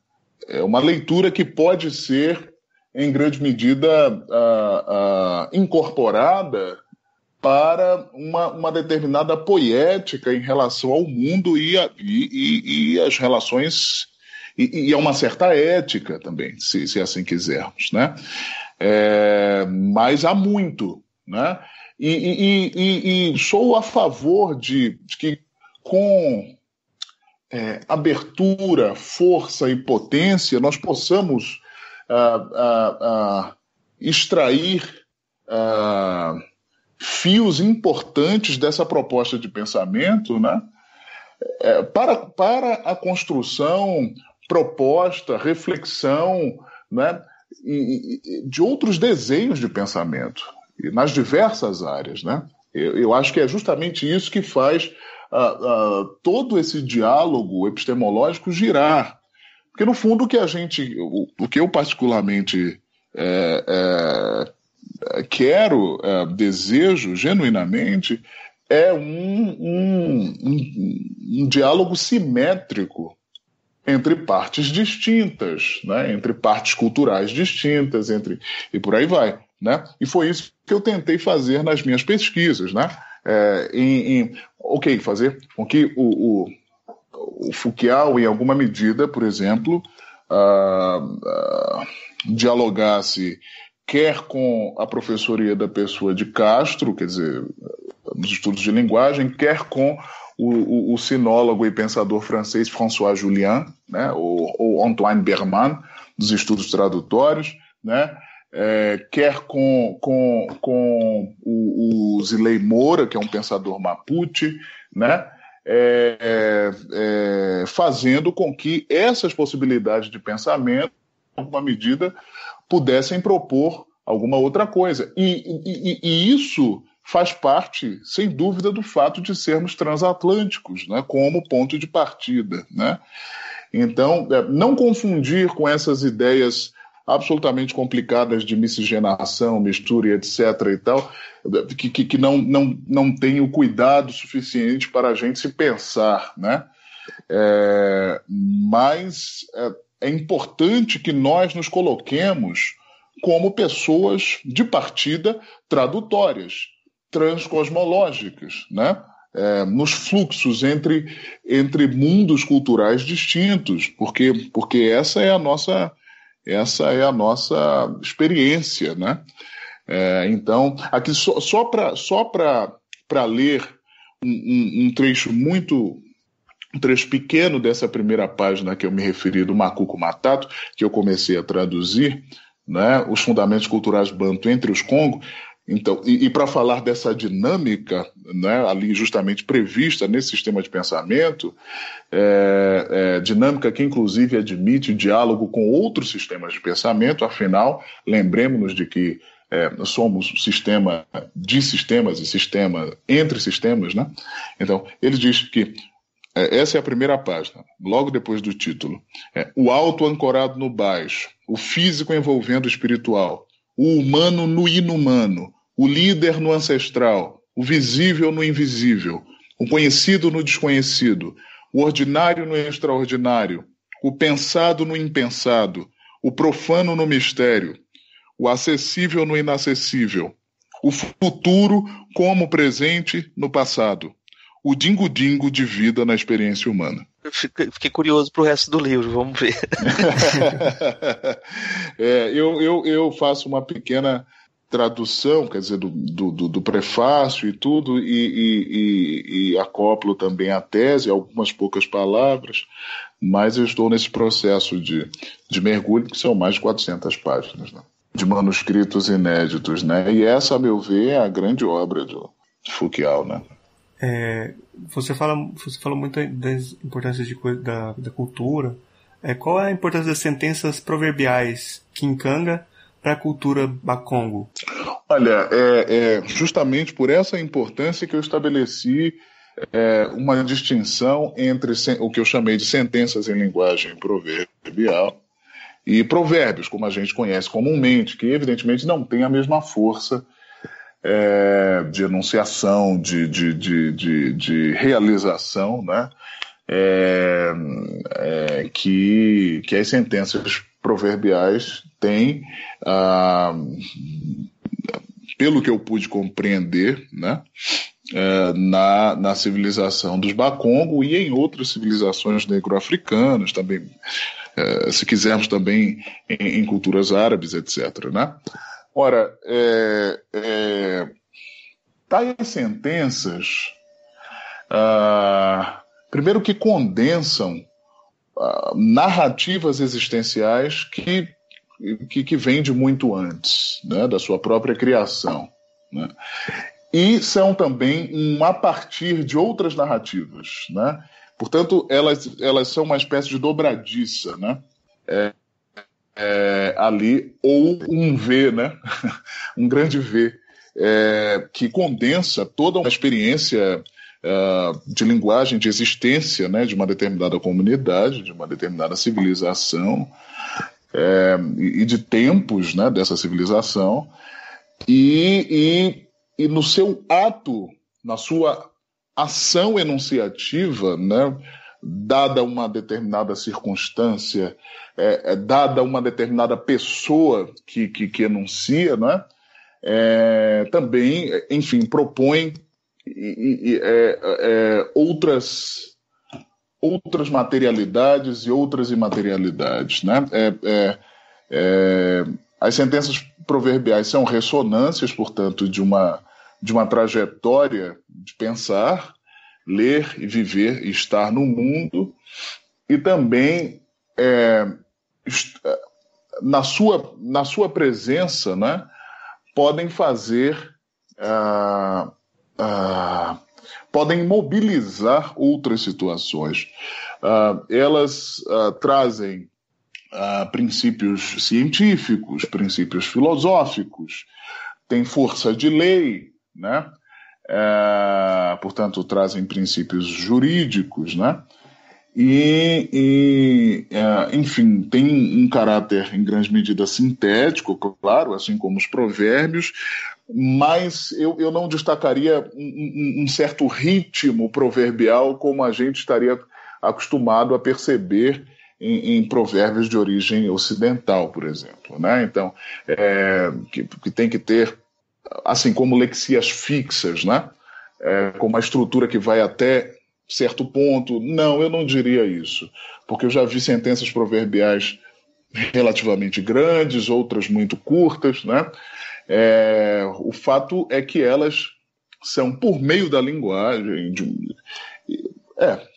É uma leitura que pode ser, em grande medida, incorporada para uma determinada poética em relação ao mundo e as relações, e a uma certa ética também, se assim quisermos, né? Mas há muito, né? E sou a favor de que, com abertura, força e potência, nós possamos extrair fios importantes dessa proposta de pensamento, né? Para a construção, proposta, reflexão, né? De outros desenhos de pensamento, nas diversas áreas, né? Eu acho que é justamente isso que faz todo esse diálogo epistemológico girar. Porque, no fundo, o que eu particularmente quero, desejo genuinamente, é um diálogo simétrico entre partes distintas, né? Entre partes culturais distintas, e por aí vai. Né? E foi isso que eu tentei fazer nas minhas pesquisas. Né? Fazer com que o Foucault, em alguma medida, por exemplo, dialogasse quer com a professoria da Pessoa de Castro, quer dizer, nos estudos de linguagem, quer com o sinólogo e pensador francês François Julian, né, ou Antoine Berman, dos estudos tradutórios, né, quer com o Zilei Moura, que é um pensador mapuche, né, fazendo com que essas possibilidades de pensamento, em alguma medida, pudessem propor alguma outra coisa. E isso faz parte, sem dúvida, do fato de sermos transatlânticos, né, como ponto de partida. Né? Então, não confundir com essas ideias absolutamente complicadas de miscigenação, mistura e etc. e tal, que não tem o cuidado suficiente para a gente se pensar. Né? Mas é importante que nós nos coloquemos como pessoas de partida tradutórias, transcosmológicas, né? Nos fluxos entre mundos culturais distintos, porque essa é a nossa experiência, né? Então, aqui só para ler um trecho um trecho pequeno dessa primeira página que eu me referi, do Macuco Matato, que eu comecei a traduzir, né, os fundamentos culturais banto entre os Congo. Então, e para falar dessa dinâmica, né, ali justamente prevista nesse sistema de pensamento, dinâmica que inclusive admite diálogo com outros sistemas de pensamento, afinal, lembremos-nos de que somos sistema de sistemas e sistema entre sistemas, né? Então, ele diz que essa é a primeira página, logo depois do título. O alto ancorado no baixo, o físico envolvendo o espiritual, o humano no inumano, o líder no ancestral, o visível no invisível, o conhecido no desconhecido, o ordinário no extraordinário, o pensado no impensado, o profano no mistério, o acessível no inacessível, o futuro como presente no passado, o dingo-dingo de vida na experiência humana. Fiquei curioso pro resto do livro, vamos ver. Eu faço uma pequena tradução, quer dizer, do prefácio e tudo, e acoplo também a tese, algumas poucas palavras, mas eu estou nesse processo de mergulho, que são mais de 400 páginas, né, de manuscritos inéditos, né? E essa, a meu ver, é a grande obra de Foucault, né? Você falou muito das importâncias da cultura. Qual é a importância das sentenças proverbiais Kinkanga para a cultura Bakongo? Olha, justamente por essa importância que eu estabeleci uma distinção entre o que eu chamei de sentenças em linguagem proverbial e provérbios, como a gente conhece comumente, que evidentemente não tem a mesma força de enunciação, de realização, né? Que as sentenças proverbiais têm, pelo que eu pude compreender, né? Na civilização dos Bakongo e em outras civilizações negro-africanas, também, se quisermos também em culturas árabes, etc., né? Ora, tais sentenças, primeiro que condensam narrativas existenciais que vêm de muito antes, né, da sua própria criação, né? E são também a partir de outras narrativas, né? Portanto, elas são uma espécie de dobradiça, né? Ali, ou um V, né? Um grande V, que condensa toda uma experiência de linguagem, de existência, né, de uma determinada comunidade, de uma determinada civilização, e de tempos, né, dessa civilização, e no seu ato, na sua ação enunciativa, né, dada uma determinada circunstância, dada uma determinada pessoa que enuncia, né, também, enfim, propõe outras materialidades e outras imaterialidades, né? As sentenças proverbiais são ressonâncias, portanto, de uma trajetória de pensar, ler e viver e estar no mundo, e também na sua presença, né, podem fazer, podem mobilizar outras situações. Elas trazem princípios científicos, princípios filosóficos, têm força de lei, né? Portanto, trazem princípios jurídicos, né? Enfim, tem um caráter em grande medida sintético, claro, assim como os provérbios, mas eu não destacaria um certo ritmo proverbial como a gente estaria acostumado a perceber em provérbios de origem ocidental, por exemplo, né? Então, que tem que ter, assim como lexias fixas, né? Com uma estrutura que vai até certo ponto. Não, eu não diria isso, porque eu já vi sentenças proverbiais relativamente grandes, outras muito curtas, né? O fato é que elas são, por meio da linguagem,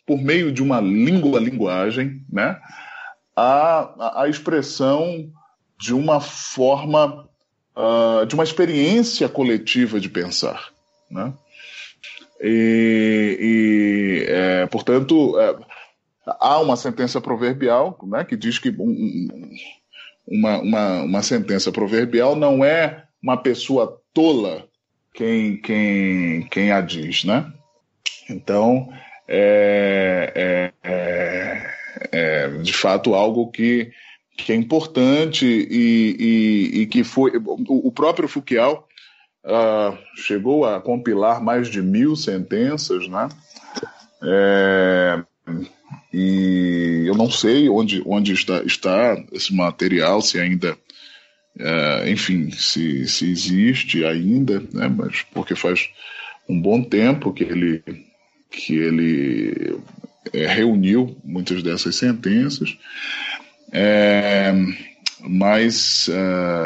por meio de uma linguagem, né? A expressão de uma forma, de uma experiência coletiva de pensar, né? Portanto, há uma sentença proverbial, né, que diz que uma sentença proverbial não é uma pessoa tola quem a diz, né? Então, de fato algo que é importante e que foi o próprio Fouquial chegou a compilar mais de 1000 sentenças, né? E eu não sei onde está esse material, se ainda, enfim, se existe ainda, né? Mas porque faz um bom tempo que ele reuniu muitas dessas sentenças. Mas,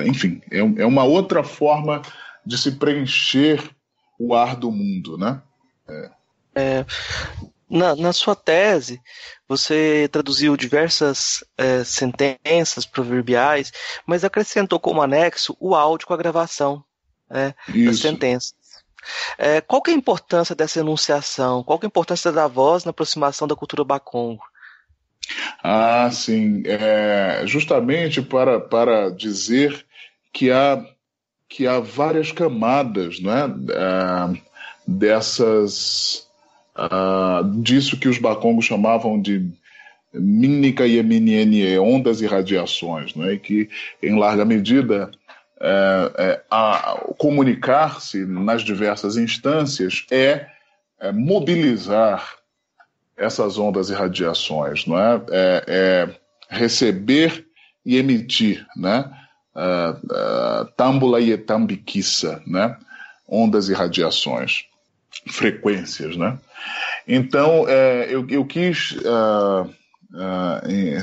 enfim, é uma outra forma de se preencher o ar do mundo, né? Na sua tese, você traduziu diversas sentenças proverbiais, mas acrescentou como anexo o áudio com a gravação das sentenças. Qual que é a importância dessa enunciação? Qual que é a importância da voz na aproximação da cultura bakongo? Sim. Justamente para dizer que há várias camadas, né, disso que os bakongos chamavam de mínica e eminienie, ondas e radiações, né, e que, em larga medida, comunicar-se nas diversas instâncias mobilizar essas ondas e radiações, não é? Receber e emitir, né? Tambula e etambiquissa, né? Ondas e radiações, frequências, né? Então, eu quis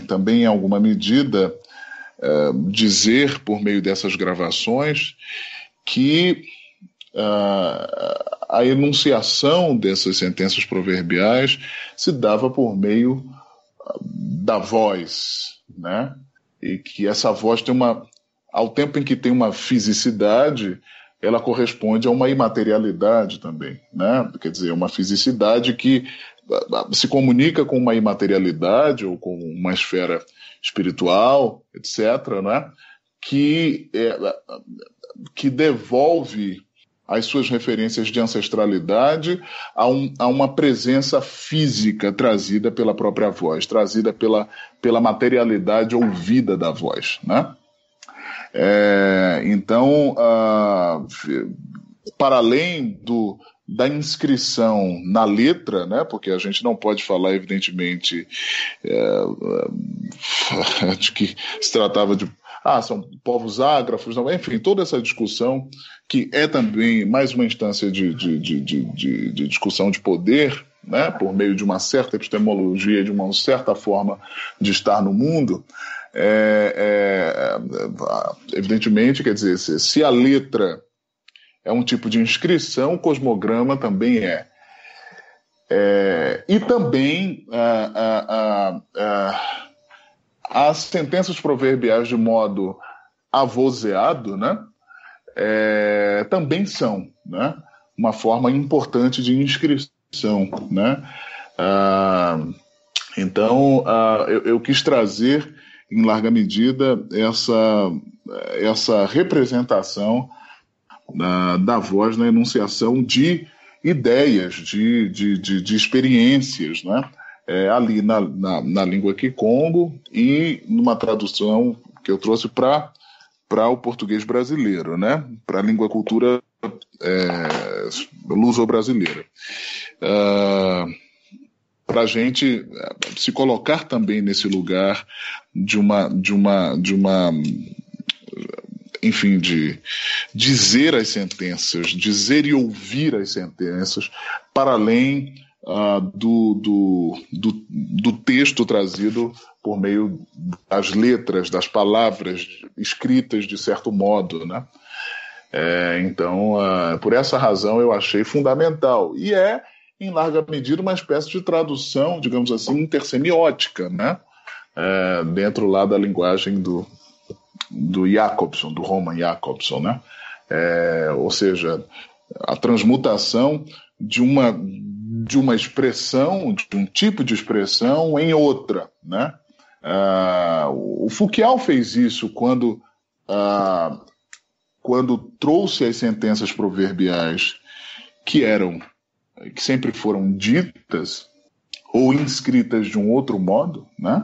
também, em alguma medida, dizer, por meio dessas gravações, que a enunciação dessas sentenças proverbiais se dava por meio da voz, né? E que essa voz tem ao tempo em que tem uma fisicidade, ela corresponde a uma imaterialidade também, né? Quer dizer, uma fisicidade que se comunica com uma imaterialidade ou com uma esfera espiritual, etc., né? Que devolve as suas referências de ancestralidade a uma presença física trazida pela própria voz, trazida pela materialidade ouvida da voz, né? Então, para além da inscrição na letra, né, porque a gente não pode falar, evidentemente, de que se tratava de são povos ágrafos, não, enfim, toda essa discussão, que é também mais uma instância de discussão de poder, né, por meio de uma certa epistemologia, de uma certa forma de estar no mundo. Evidentemente, quer dizer, se a letra é um tipo de inscrição, o cosmograma também é. E também as sentenças proverbiais de modo avozeado, né, também são, né, uma forma importante de inscrição, né? Então, eu quis trazer, em larga medida, essa representação da voz na enunciação de ideias, de experiências, né? Ali na língua Kikongo e numa tradução que eu trouxe para o português brasileiro, né? Para a língua cultura luso-brasileira. Para a gente se colocar também nesse lugar enfim, de dizer as sentenças, dizer e ouvir as sentenças, para além do texto trazido por meio das letras, das palavras escritas de certo modo, né? Então, por essa razão, eu achei fundamental. E em larga medida, uma espécie de tradução, digamos assim, intersemiótica, né? Dentro lá da linguagem do Jacobson, do Roman Jacobson, né? Ou seja, a transmutação de uma expressão, de um tipo de expressão em outra, né? O Fouquial fez isso quando trouxe as sentenças proverbiais que sempre foram ditas ou inscritas de um outro modo, né?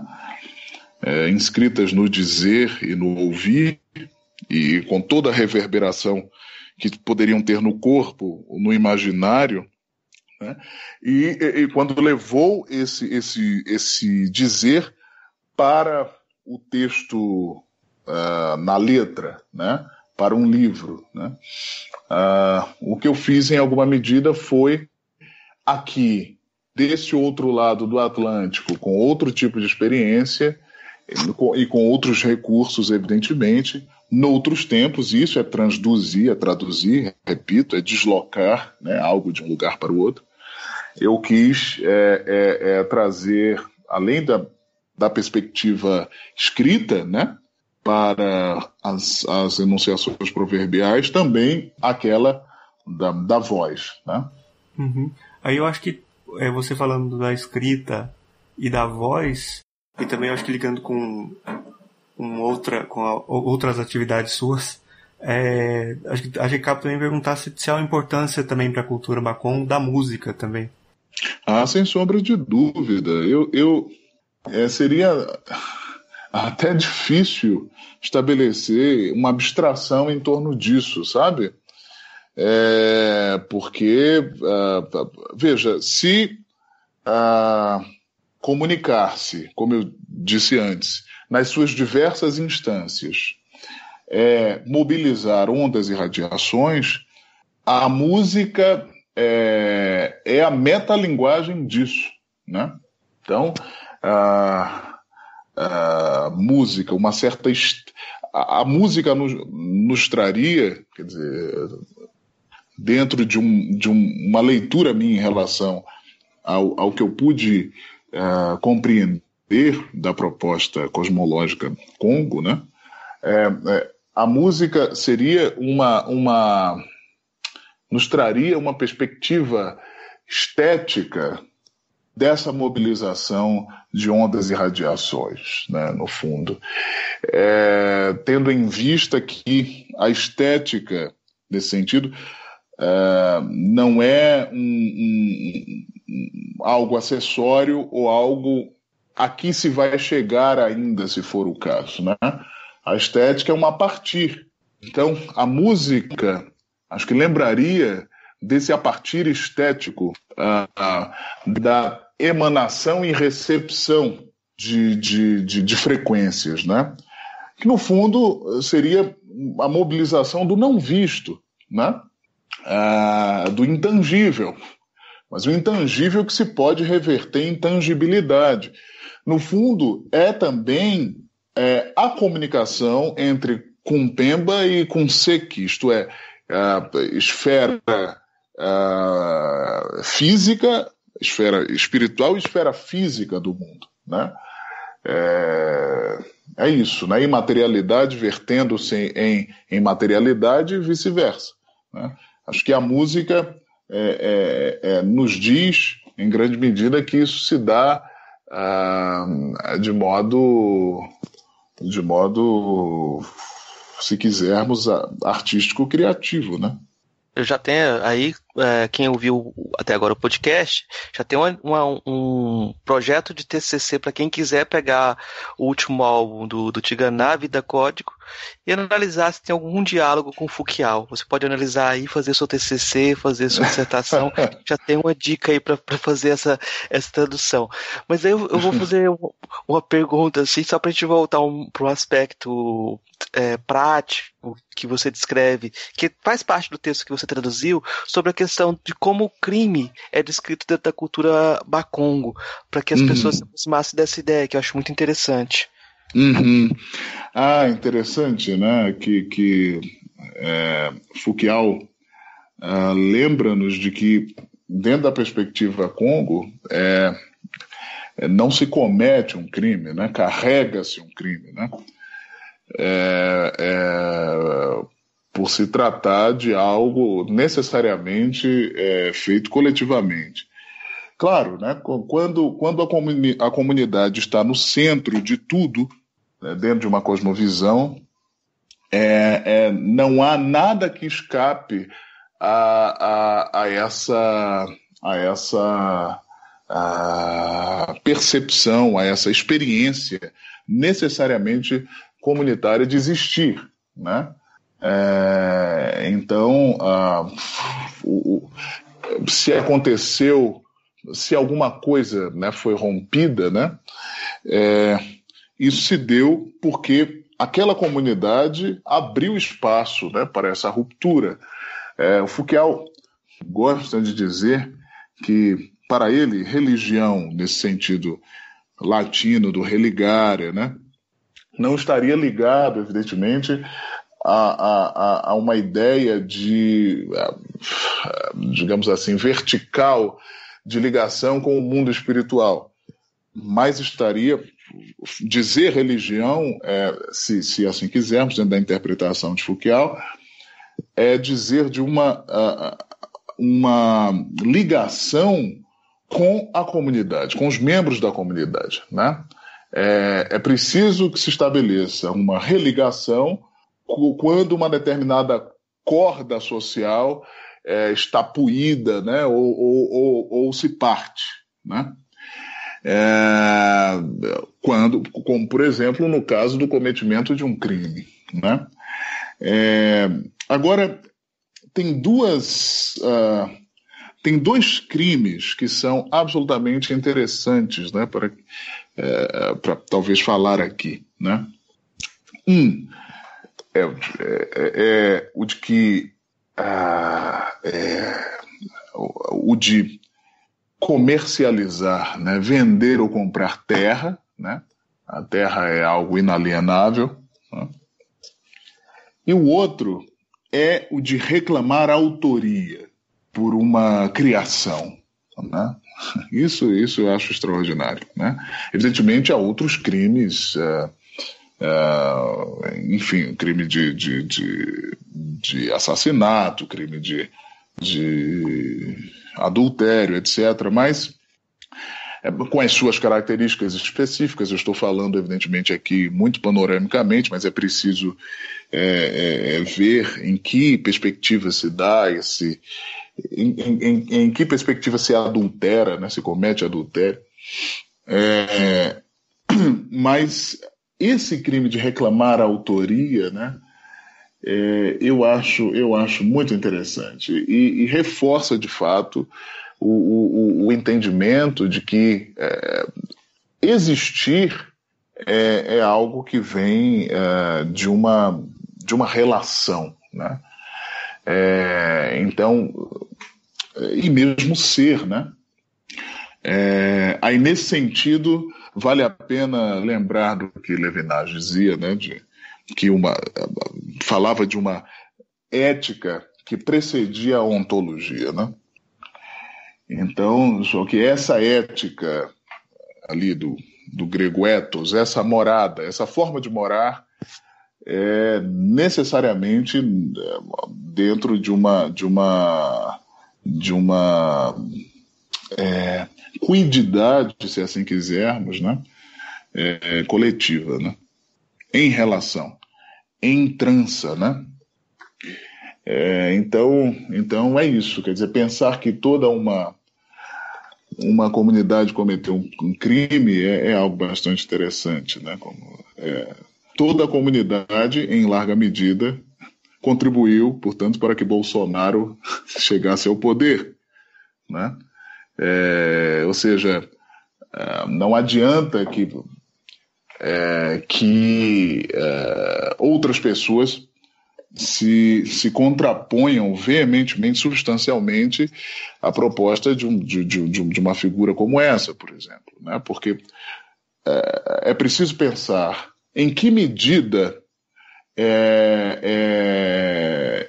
Inscritas no dizer e no ouvir, e com toda a reverberação que poderiam ter no corpo, no imaginário, né? E quando levou esse dizer para o texto na letra, né? Para um livro, né? O que eu fiz em alguma medida foi aqui, desse outro lado do Atlântico, com outro tipo de experiência e com outros recursos, evidentemente, noutros tempos. Isso é transduzir, é traduzir, repito, é deslocar, né, algo de um lugar para o outro. Eu quis trazer, além da perspectiva escrita, né, para as enunciações proverbiais, também aquela da voz, né? Uhum. Aí eu acho que você falando da escrita e da voz, e também eu acho que ligando com outras atividades suas, acho que a GCAP também perguntar se há uma importância também para a cultura Macongo da música também. Sem sombra de dúvida. Seria até difícil estabelecer uma abstração em torno disso, sabe? Porque, veja, se comunicar-se, como eu disse antes, nas suas diversas instâncias, mobilizar ondas e radiações, a música é a metalinguagem disso, né? Então, a música, uma certa... A música nos traria, quer dizer, dentro de uma leitura minha em relação ao que eu pude compreender da proposta cosmológica Congo, né? A música seria nos traria uma perspectiva estética dessa mobilização de ondas e radiações, né, no fundo. Tendo em vista que a estética, nesse sentido, não é algo acessório ou algo a que se vai chegar ainda, se for o caso, né? A estética é uma partir. Então, a música, acho que lembraria desse a partir estético, da emanação e recepção de frequências, né? Que, no fundo, seria a mobilização do não visto, né? Do intangível. Mas o intangível que se pode reverter em tangibilidade. No fundo, é também a comunicação entre Kumpemba e Kunseki, isto é, a esfera física, esfera espiritual e esfera física do mundo, né? É isso, né? Imaterialidade vertendo-se em materialidade e vice-versa, né? Acho que a música nos diz, em grande medida, que isso se dá de modo, se quisermos, artístico-criativo, né? Eu já tenho aí, quem ouviu até agora o podcast, já tem um projeto de TCC para quem quiser pegar o último álbum do Tigana, Vida Código, e analisar se tem algum diálogo com o Fouquial. Você pode analisar aí, fazer seu TCC, fazer sua dissertação. Já tem uma dica aí para fazer essa tradução. Mas aí eu vou fazer uma pergunta, assim, só para a gente voltar para um aspecto prático que você descreve, que faz parte do texto que você traduziu, sobre a questão de como o crime é descrito dentro da cultura Bakongo, para que as pessoas se aproximassem dessa ideia, que eu acho muito interessante. Interessante, né? Que Fouquial lembra-nos de que, dentro da perspectiva Congo, não se comete um crime, né? Carrega-se um crime, né? Por se tratar de algo necessariamente feito coletivamente. Claro, né, quando a comunidade está no centro de tudo, né, dentro de uma cosmovisão, não há nada que escape a essa percepção, a essa experiência necessariamente comunitária de existir, né? Então, se alguma coisa, né, foi rompida, né, isso se deu porque aquela comunidade abriu espaço, né, para essa ruptura. O Fouquial gosta de dizer que, para ele, religião, nesse sentido latino do religare, né, não estaria ligado, evidentemente, a uma ideia de, digamos assim, vertical de ligação com o mundo espiritual, mas estaria, dizer religião, se assim quisermos, dentro da interpretação de Fouquial, é dizer de uma ligação com a comunidade, com os membros da comunidade, né? É preciso que se estabeleça uma religação quando uma determinada corda social está puída, né, ou se parte, né? Como, por exemplo, no caso do cometimento de um crime, né? Agora, tem dois crimes que são absolutamente interessantes, né, para talvez falar aqui, né? O de que o de comercializar, né, vender ou comprar terra, né? A terra é algo inalienável, né? E o outro é o de reclamar autoria por uma criação, né? Isso eu acho extraordinário, né? Evidentemente há outros crimes, enfim, crime de assassinato, crime de adultério, etc. Mas com as suas características específicas. Eu estou falando, evidentemente, aqui muito panoramicamente, mas é preciso ver em que perspectiva se dá em que perspectiva se adultera, né, se comete adultério. Mas esse crime de reclamar a autoria, né, eu acho muito interessante e reforça, de fato, o entendimento de que existir é algo que vem de uma relação, né? Então, e mesmo ser, né? Aí, nesse sentido, vale a pena lembrar do que Levinas dizia, né? Que falava de uma ética que precedia a ontologia, né? Então, só que essa ética ali do grego ethos, essa morada, essa forma de morar, é necessariamente dentro de uma cuididade, se assim quisermos, né? Coletiva, né? Em relação, em trança, né? Então é isso, quer dizer, pensar que toda uma comunidade cometeu um crime é algo bastante interessante, né? Toda a comunidade, em larga medida, contribuiu, portanto, para que Bolsonaro chegasse ao poder, né? Ou seja, não adianta que outras pessoas se contraponham veementemente, substancialmente, à proposta de uma figura como essa, por exemplo, né? Porque é preciso pensar em que medida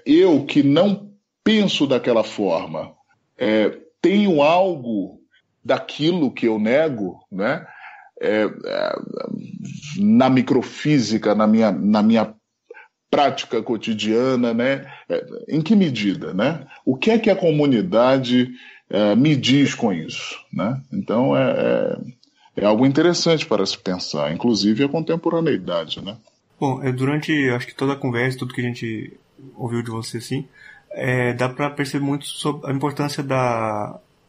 eu, que não penso daquela forma, tenho algo daquilo que eu nego, né? Na microfísica, na minha prática cotidiana, né? Em que medida, né? O que é que a comunidade me diz com isso, né? Então é algo interessante para se pensar, inclusive a contemporaneidade, né? Bom, durante, acho que toda a conversa, tudo que a gente ouviu de você, assim, dá para perceber muito sobre a importância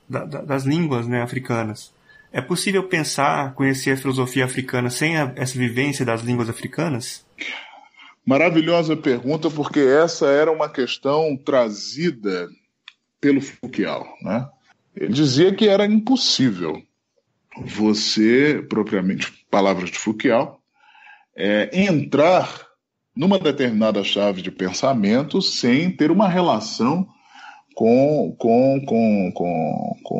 das línguas, né, africanas. É possível pensar, conhecer a filosofia africana sem essa vivência das línguas africanas? Maravilhosa pergunta, porque essa era uma questão trazida pelo Foucault, né? Ele dizia que era impossível você, propriamente, palavras de Foucault, entrar numa determinada chave de pensamento sem ter uma relação com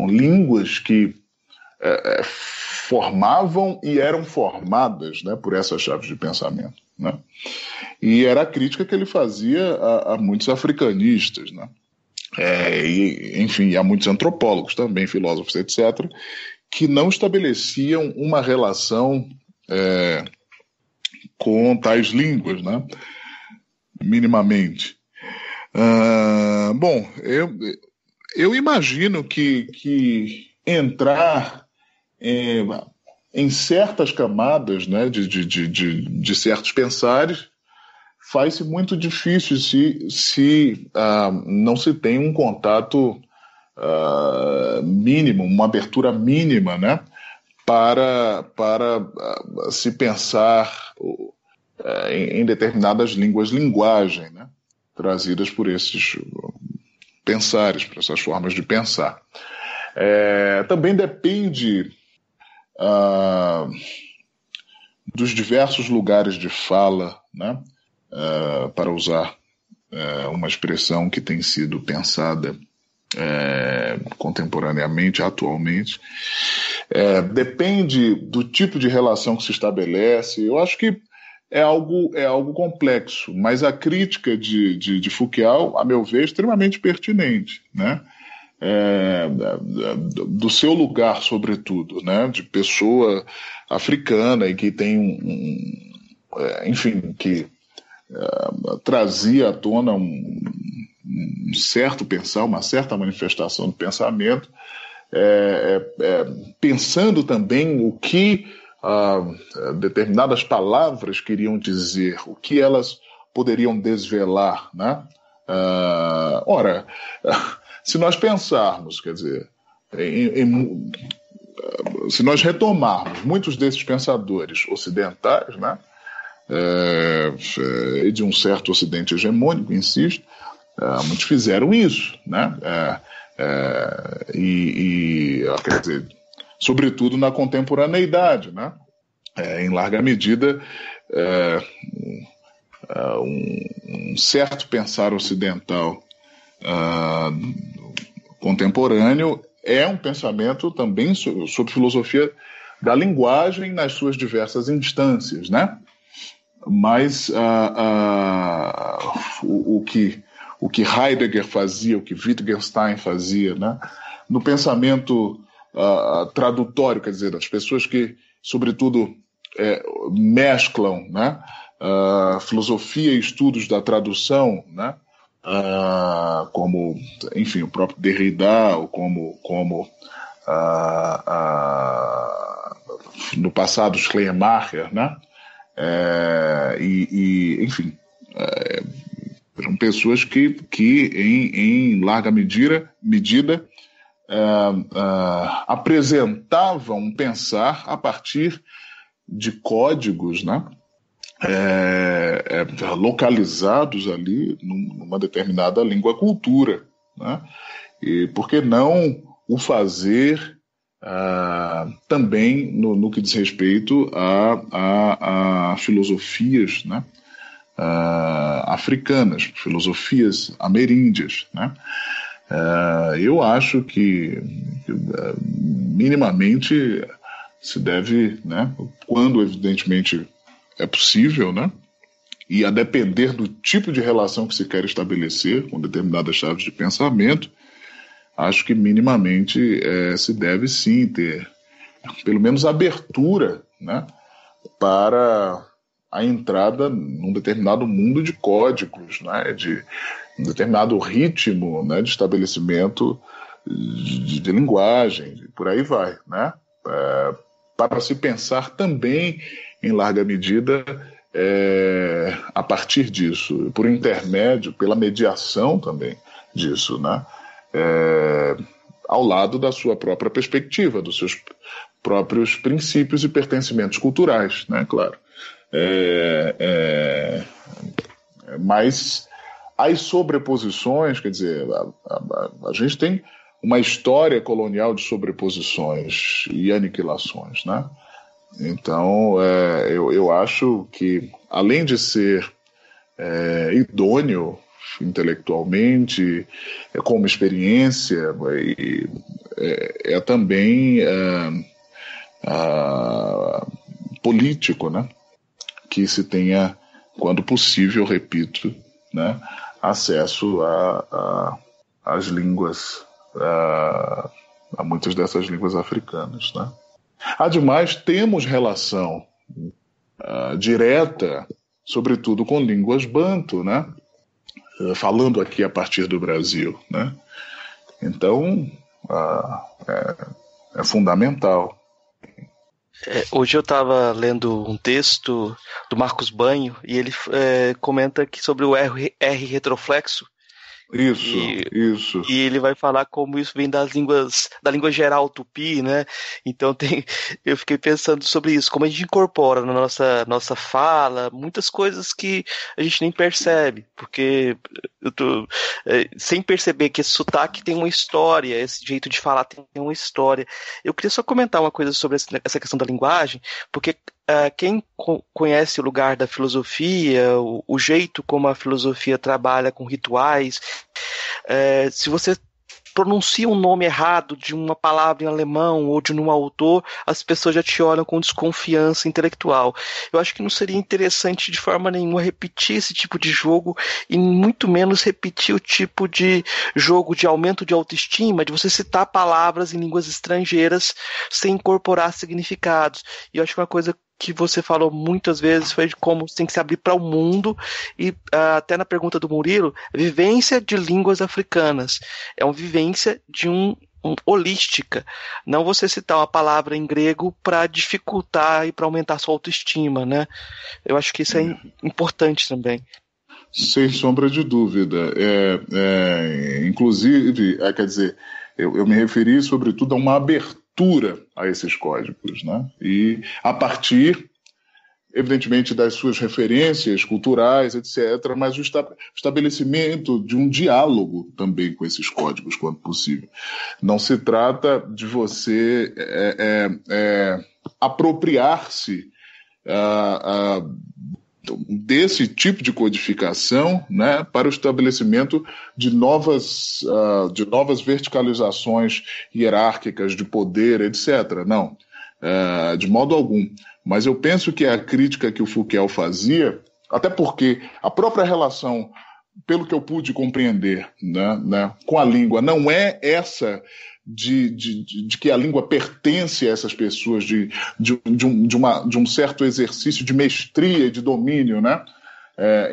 línguas que formavam e eram formadas, né, por essas chaves de pensamento, né? E era a crítica que ele fazia a muitos africanistas, né? Enfim, a muitos antropólogos também, filósofos, etc., que não estabeleciam uma relação com tais línguas, né? Minimamente. Bom, eu imagino que entrar em certas camadas, né, de certos pensares faz-se muito difícil se não se tem um contato mínimo, uma abertura mínima, né, para se pensar em determinadas linguagem, né, trazidas por esses pensares, por essas formas de pensar. Também depende dos diversos lugares de fala, né, para usar uma expressão que tem sido pensada contemporaneamente, atualmente. Depende do tipo de relação que se estabelece. Eu acho que é algo complexo, mas a crítica de Foucault, a meu ver, é extremamente pertinente, né? Do seu lugar, sobretudo, né? De pessoa africana e que tem enfim, que trazia à tona um certo pensar, uma certa manifestação do pensamento pensando também o que determinadas palavras queriam dizer, o que elas poderiam desvelar, né? Ora, se nós pensarmos, quer dizer, se nós retomarmos muitos desses pensadores ocidentais, né, e de um certo ocidente hegemônico, insisto, muitos fizeram isso, né? Quer dizer, sobretudo na contemporaneidade, né? Em larga medida, um certo pensar ocidental contemporâneo é um pensamento também sobre filosofia da linguagem nas suas diversas instâncias, né? Mas o que Heidegger fazia, o que Wittgenstein fazia, né? No pensamento tradutório, quer dizer, das pessoas que, sobretudo, mesclam, né? Filosofia e estudos da tradução, né? Como, enfim, o próprio Derrida, ou como no passado Schleiermacher, né? Enfim, eram pessoas que em larga medida apresentavam um pensar a partir de códigos, né? Localizados ali numa determinada língua-cultura, né? E por que não o fazer também no que diz respeito a filosofias, né? Africanas, filosofias ameríndias, né? Eu acho que minimamente se deve, né, quando evidentemente é possível, né, e a depender do tipo de relação que se quer estabelecer com determinadas chaves de pensamento, acho que minimamente se deve sim ter pelo menos abertura, né, para a entrada num determinado mundo de códigos, né, de um determinado ritmo, né, de estabelecimento de linguagem, por aí vai, né, para se pensar também, em larga medida, a partir disso, por intermédio, pela mediação também disso, né, ao lado da sua própria perspectiva, dos seus próprios princípios e pertencimentos culturais, né, claro. Mas as sobreposições, quer dizer, a gente tem uma história colonial de sobreposições e aniquilações, né? Então, eu acho que, além de ser idôneo intelectualmente, como experiência, é também político, né? Que se tenha, quando possível, repito, né, acesso às línguas, a muitas dessas línguas africanas, né? Ademais, temos relação direta, sobretudo com línguas banto, né? Falando aqui a partir do Brasil, né? Então, é fundamental. Hoje eu estava lendo um texto do Marcos Banho e ele comenta que sobre o R retroflexo. Isso. E ele vai falar como isso vem da língua geral tupi, né? Então eu fiquei pensando sobre isso, como a gente incorpora na nossa fala muitas coisas que a gente nem percebe, porque eu tô sem perceber que esse sotaque tem uma história, esse jeito de falar tem uma história. Eu queria só comentar uma coisa sobre essa questão da linguagem, porque quem conhece o lugar da filosofia, o jeito como a filosofia trabalha com rituais, se você pronuncia um nome errado de uma palavra em alemão ou de um autor, as pessoas já te olham com desconfiança intelectual. Eu acho que não seria interessante de forma nenhuma repetir esse tipo de jogo e muito menos repetir o tipo de jogo de aumento de autoestima, de você citar palavras em línguas estrangeiras sem incorporar significados. E eu acho que uma coisa que você falou muitas vezes foi de como você tem que se abrir para o mundo e até na pergunta do Murilo, vivência de línguas africanas. É uma vivência de um holística. Não você citar uma palavra em grego para dificultar e para aumentar sua autoestima, né? Eu acho que isso é importante também. Sem sombra de dúvida. Inclusive, quer dizer, eu me referi sobretudo a uma abertura a esses códigos, né? E a partir, evidentemente, das suas referências culturais, etc., mas o estabelecimento de um diálogo também com esses códigos, quando possível. Não se trata de você apropriar-se desse tipo de codificação, né, para o estabelecimento de novas verticalizações hierárquicas de poder, etc. Não, de modo algum. Mas eu penso que a crítica que o Fouquier fazia, até porque a própria relação, pelo que eu pude compreender, né, com a língua, não é essa de que a língua pertence a essas pessoas, de um certo exercício de mestria e de domínio, né,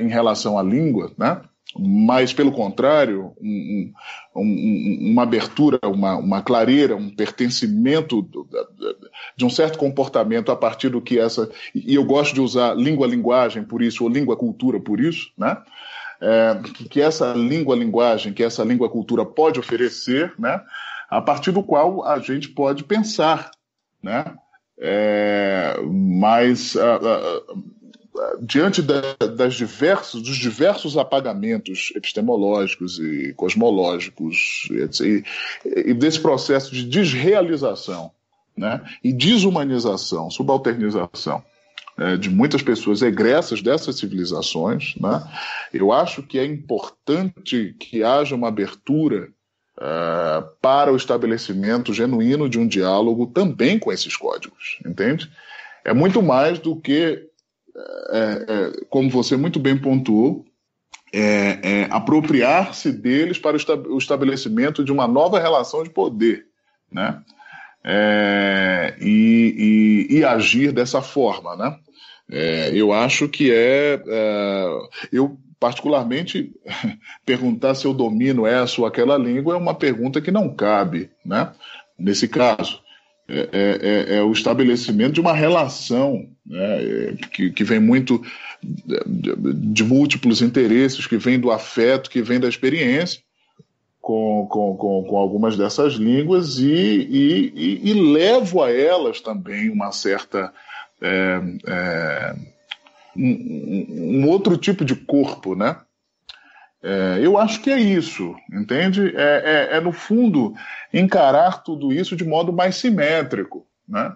em relação à língua, né? Mas, pelo contrário, uma abertura, uma clareira, um pertencimento de um certo comportamento a partir do que essa... E eu gosto de usar língua-linguagem por isso, ou língua-cultura por isso, né? Que essa língua-linguagem, que essa língua-cultura pode oferecer, né? A partir do qual a gente pode pensar, né? Mas diante dos diversos apagamentos epistemológicos e cosmológicos e desse processo de desrealização, né, e desumanização, subalternização de muitas pessoas egressas dessas civilizações, né, eu acho que é importante que haja uma abertura para o estabelecimento genuíno de um diálogo também com esses códigos, entende? É muito mais do que como você muito bem pontuou, apropriar-se deles para o estabelecimento de uma nova relação de poder, né? E agir dessa forma, né? Eu acho que eu particularmente perguntar se eu domino essa ou aquela língua é uma pergunta que não cabe, né? Nesse caso. É o estabelecimento de uma relação, né, que vem muito de múltiplos interesses, que vem do afeto, que vem da experiência com algumas dessas línguas e levo a elas também uma certa um outro tipo de corpo, né? Eu acho que é isso, entende? No fundo, encarar tudo isso de modo mais simétrico, né?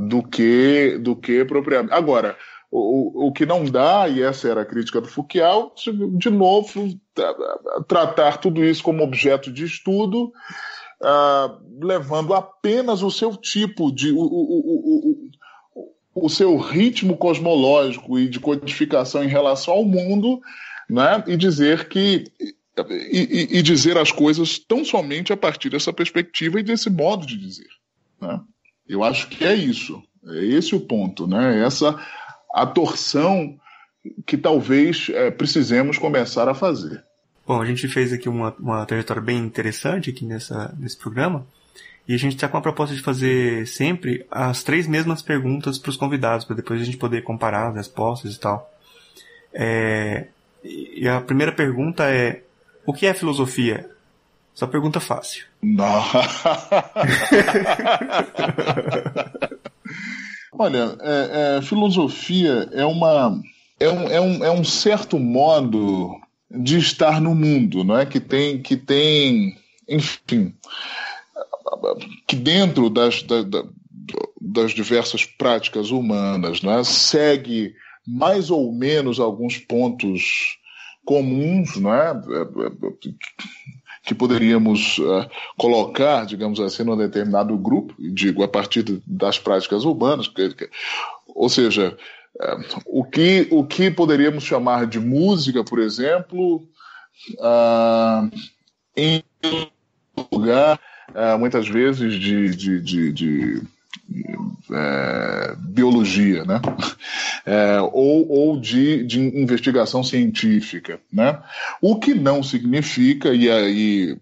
Do que propriamente. Agora, o que não dá, e essa era a crítica do Fouquier, de novo, tratar tudo isso como objeto de estudo, levando apenas o seu tipo de... o seu ritmo cosmológico e de codificação em relação ao mundo, né? E dizer as coisas tão somente a partir dessa perspectiva e desse modo de dizer, né? Eu acho que é isso, é esse o ponto, né? Essa a torção que talvez precisemos começar a fazer. Bom, a gente fez aqui uma trajetória bem interessante aqui nesse programa. E a gente está com a proposta de fazer sempre as 3 mesmas perguntas para os convidados, para depois a gente poder comparar as respostas e tal. E a primeira pergunta é: o que é filosofia? Só pergunta fácil. Não. Olha, filosofia é um certo modo de estar no mundo, não é? Que tem, enfim, que dentro das diversas práticas humanas, né, segue mais ou menos alguns pontos comuns, né, que poderíamos colocar, digamos assim, num determinado grupo, digo, a partir das práticas urbanas, ou seja, o que poderíamos chamar de música, por exemplo, em lugar muitas vezes de biologia, né? Ou de investigação científica, né? O que não significa, e aí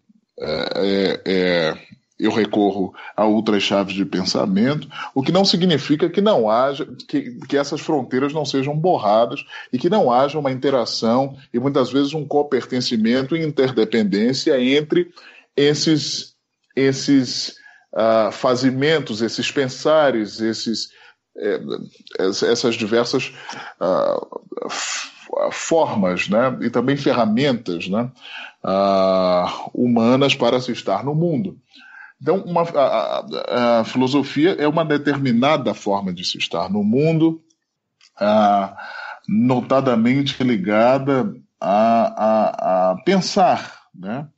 eu recorro a outras chaves de pensamento, o que não significa que não haja, que essas fronteiras não sejam borradas e que não haja uma interação e muitas vezes um copertencimento e interdependência entre esses fazimentos, esses pensares, essas diversas formas, né, e também ferramentas, né, humanas para se estar no mundo. Então, a filosofia é uma determinada forma de se estar no mundo, notadamente ligada a pensar, né?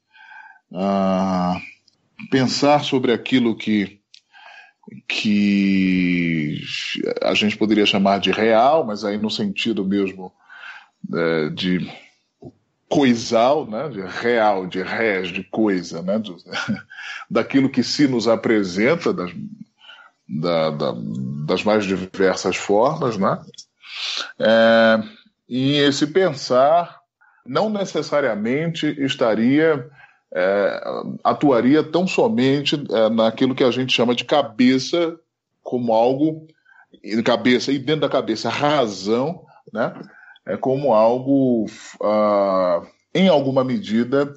Pensar sobre aquilo que a gente poderia chamar de real, mas aí no sentido mesmo de coisal, né? De real, de res, de coisa, né? Daquilo que se nos apresenta das mais diversas formas, né? E esse pensar não necessariamente atuaria tão somente naquilo que a gente chama de cabeça, como algo, cabeça, e dentro da cabeça razão, né? Como algo, em alguma medida,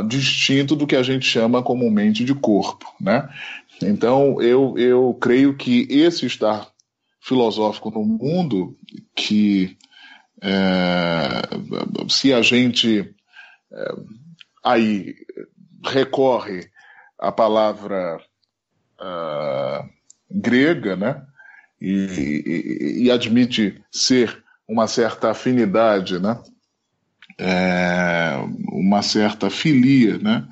distinto do que a gente chama comumente de corpo, né? Então, eu creio que esse estar filosófico no mundo, que se a gente aí recorre à palavra grega, né? E admite ser uma certa afinidade, né? Uma certa filia, né?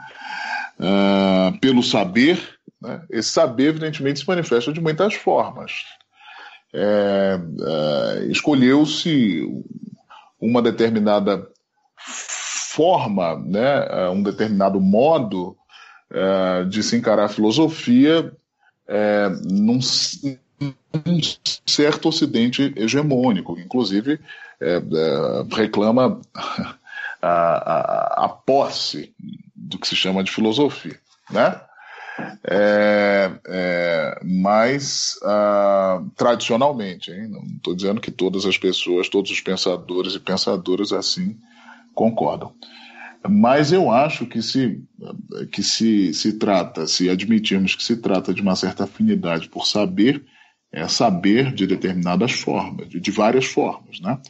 Pelo saber, né? Esse saber, evidentemente, se manifesta de muitas formas. Escolheu-se uma determinada forma, né? Um determinado modo de se encarar a filosofia num certo ocidente hegemônico, inclusive reclama a posse do que se chama de filosofia, né? Mas tradicionalmente, hein? Não estou dizendo que todas as pessoas, todos os pensadores e pensadoras assim concordam. Mas eu acho que se admitirmos que se trata de uma certa afinidade por saber, é saber de determinadas formas, de várias formas, né?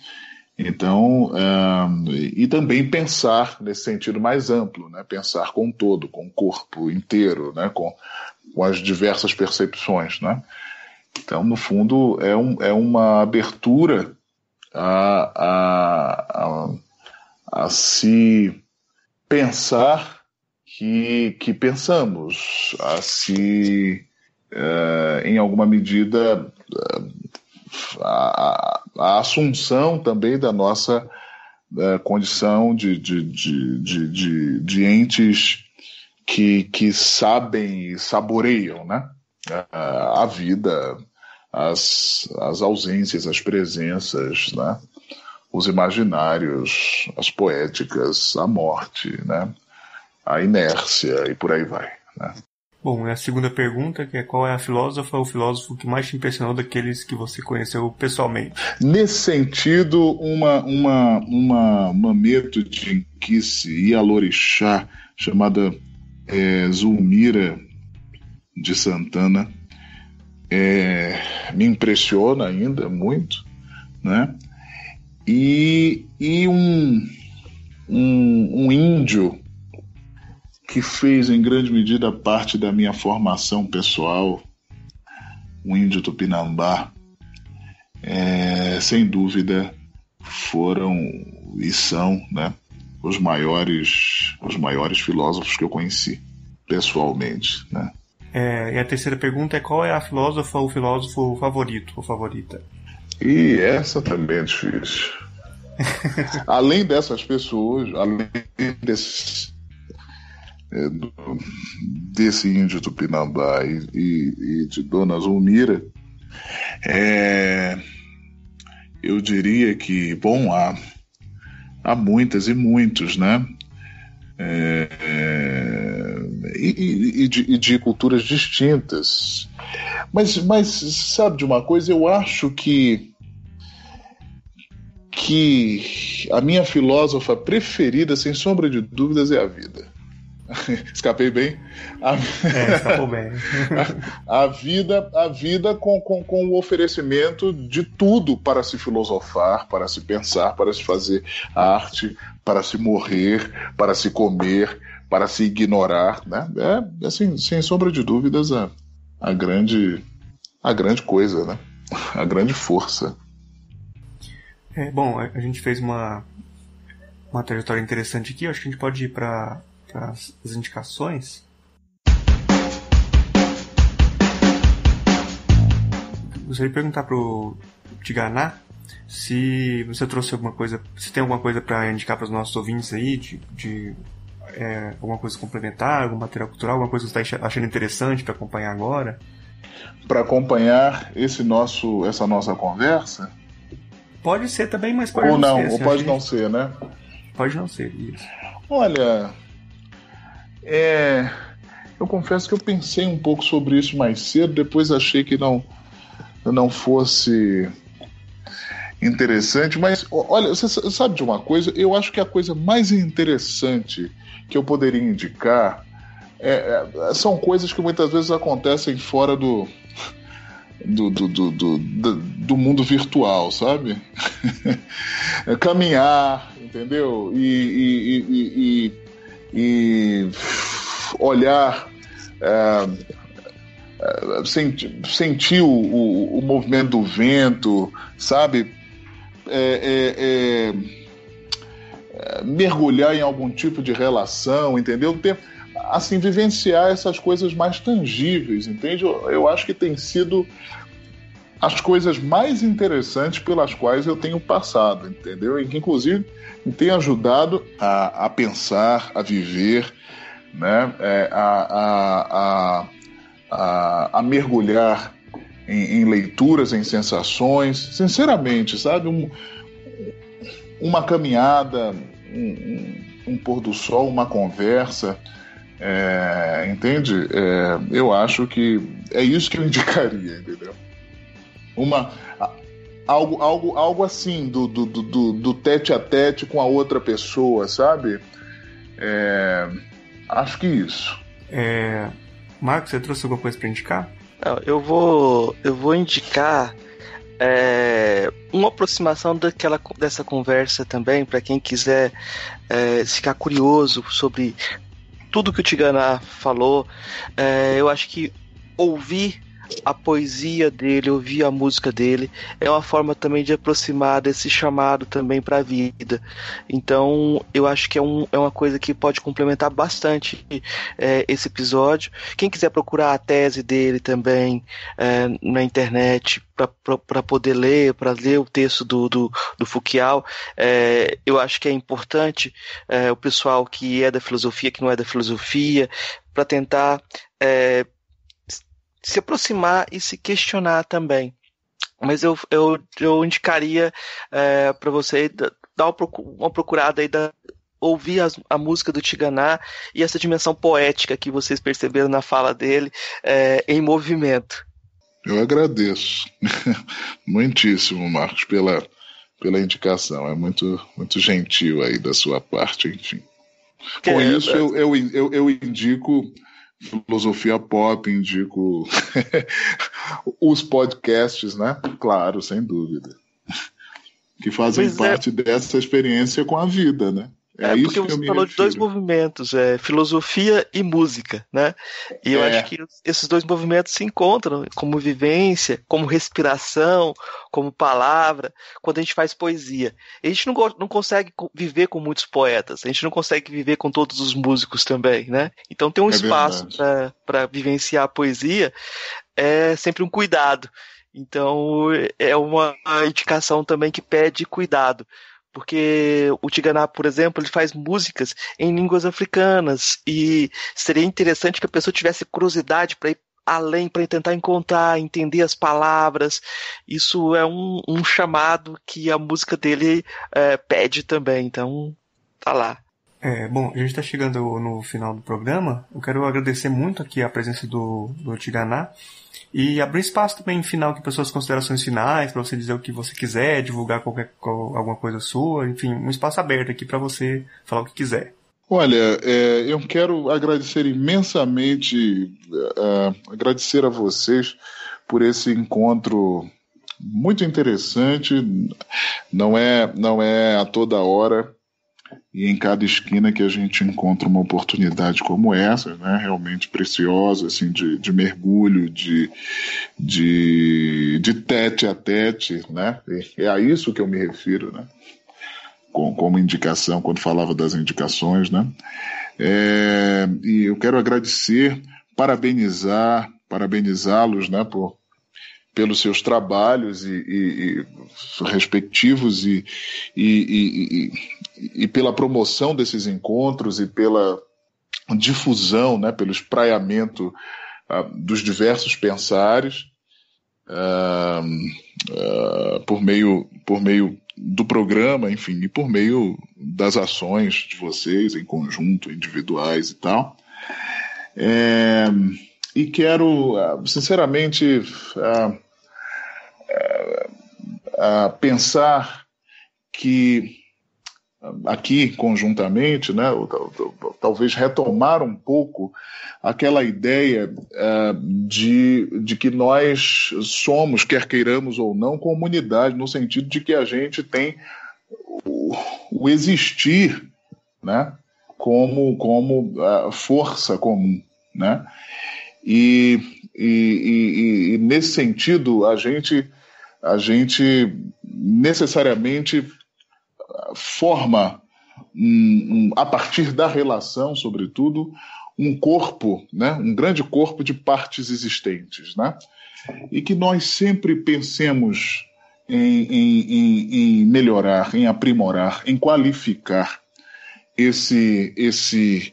Então, e também pensar nesse sentido mais amplo, né? Pensar com o todo, com o corpo inteiro, né? Com as diversas percepções, né? Então, no fundo, é uma abertura a se pensar que pensamos, a se, em alguma medida, a assunção também da nossa condição de entes que sabem e saboreiam, né? A vida, as ausências, as presenças, né? Os imaginários, as poéticas, a morte, né? A inércia e por aí vai, né? Bom, a segunda pergunta, que é qual é a filósofa ou filósofo que mais te impressionou daqueles que você conheceu pessoalmente? Nesse sentido, uma Meto-Dinquice Ialorixá chamada Zulmira de Santana me impressiona ainda muito, né? E um índio que fez em grande medida parte da minha formação pessoal, um índio tupinambá, sem dúvida foram e são, né, os maiores filósofos que eu conheci pessoalmente, né? E a terceira pergunta é qual é a filósofa ou filósofo favorito ou favorita? E essa também é difícil. Além dessas pessoas, além desse índio tupinambá e de Dona Zulmira, eu diria que, bom, há muitas e muitos, né? de culturas distintas. Mas sabe de uma coisa? Eu acho que a minha filósofa preferida, sem sombra de dúvidas, é a vida. Escapei bem? Escapou bem. A vida com o oferecimento de tudo para se filosofar, para se pensar, para se fazer arte, para se morrer, para se comer, para se ignorar, né? É assim, sem sombra de dúvidas, a grande coisa, né? A grande força. Bom, a gente fez uma trajetória interessante aqui. Eu acho que a gente pode ir para as indicações. Gostaria de perguntar pro Tigana se você trouxe alguma coisa, se tem alguma coisa para indicar para os nossos ouvintes aí, de alguma coisa complementar, algum material cultural, alguma coisa que você está achando interessante para acompanhar agora? Para acompanhar essa nossa conversa? Pode ser também, mas pode ou não ser. Ou assim, pode não ser, né? Pode não ser, isso. Olha, eu confesso que eu pensei um pouco sobre isso mais cedo, depois achei que não fosse interessante, mas olha, você sabe de uma coisa? Eu acho que a coisa mais interessante que eu poderia indicar são coisas que muitas vezes acontecem fora do mundo virtual, sabe? Caminhar, entendeu? E olhar, sentir o movimento do vento, sabe? Mergulhar em algum tipo de relação, entendeu? Assim, vivenciar essas coisas mais tangíveis, entende? Eu acho que tem sido as coisas mais interessantes pelas quais eu tenho passado, entendeu? E que, inclusive, me tem ajudado a pensar, a viver, né? A mergulhar em leituras, em sensações. Sinceramente, sabe? Uma caminhada, um pôr do sol, uma conversa, entende? Eu acho que é isso que eu indicaria, entendeu? Algo assim, do tete a tete com a outra pessoa, sabe? Acho que isso. Marcos, você trouxe alguma coisa para indicar? Não, eu vou indicar uma aproximação dessa conversa também, para quem quiser ficar curioso sobre tudo que o Tigana falou. Eu acho que ouvir a poesia dele, ouvir a música dele é uma forma também de aproximar desse chamado também para a vida. Então eu acho que é uma coisa que pode complementar bastante esse episódio. Quem quiser procurar a tese dele também na internet para poder ler, para ler o texto do Fouquial, eu acho que é importante o pessoal que é da filosofia, que não é da filosofia, para tentar se aproximar e se questionar também. Mas eu indicaria para você dar uma procurada aí, ouvir a música do Tigana e essa dimensão poética que vocês perceberam na fala dele em movimento. Eu agradeço muitíssimo, Marcos, pela indicação. É muito, muito gentil aí da sua parte, enfim. Com isso, eu indico filosofia pop, indico os podcasts, né? Claro, sem dúvida. Que fazem parte dessa experiência com a vida, né? Isso porque que eu você me falou refiro. de dois movimentos, filosofia e música, né? E eu acho que esses dois movimentos se encontram como vivência, como respiração, como palavra, quando a gente faz poesia. A gente não consegue viver com muitos poetas, a gente não consegue viver com todos os músicos também, né? Então tem um espaço para vivenciar a poesia, é sempre um cuidado. Então é uma indicação também que pede cuidado. Porque o Tigana, por exemplo, ele faz músicas em línguas africanas e seria interessante que a pessoa tivesse curiosidade para ir além, para tentar encontrar, entender as palavras. Isso é um chamado que a música dele pede também, então tá lá. Bom, a gente está chegando no final do programa. Eu quero agradecer muito aqui a presença do Tigana e abrir espaço também final aqui para suas considerações finais, para você dizer o que você quiser, divulgar alguma coisa sua, enfim, um espaço aberto aqui para você falar o que quiser. Olha, eu quero agradecer imensamente, agradecer a vocês por esse encontro muito interessante. Não é a toda hora e em cada esquina que a gente encontra uma oportunidade como essa, né, realmente preciosa, assim, de mergulho, de tete a tete, né? É a isso que eu me refiro, né? Como indicação, quando falava das indicações, né? E eu quero agradecer, parabenizá-los, né, pelos seus trabalhos e respectivos e pela promoção desses encontros e pela difusão, né, pelo espraiamento dos diversos pensares por meio do programa, enfim, e por meio das ações de vocês em conjunto, individuais e tal. E quero, sinceramente, pensar que aqui conjuntamente, né, talvez retomar um pouco aquela ideia de que nós somos, quer queiramos ou não, comunidade, no sentido de que a gente tem o existir, né, como força comum, né? E nesse sentido a gente necessariamente forma a partir da relação, sobretudo, um corpo, né, um grande corpo de partes existentes, né? E que nós sempre pensemos em melhorar, em aprimorar, em qualificar esse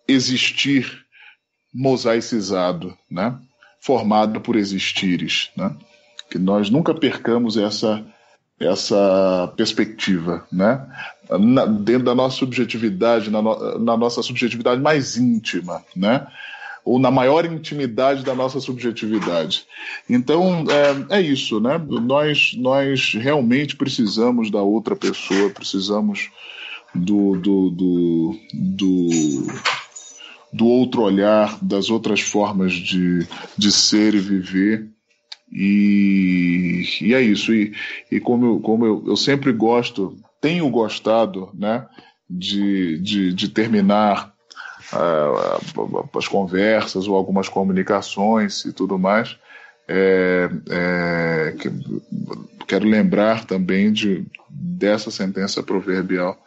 existir mosaicizado, né? Formado por existires, né? Que nós nunca percamos essa perspectiva, né? Dentro da nossa subjetividade, na nossa subjetividade mais íntima, né? Ou na maior intimidade da nossa subjetividade. Então, é isso, né? Nós realmente precisamos da outra pessoa, precisamos do outro olhar, das outras formas de ser e viver. E é isso. E como eu sempre tenho gostado, né, de terminar as conversas ou algumas comunicações e tudo mais, quero lembrar também dessa sentença proverbial,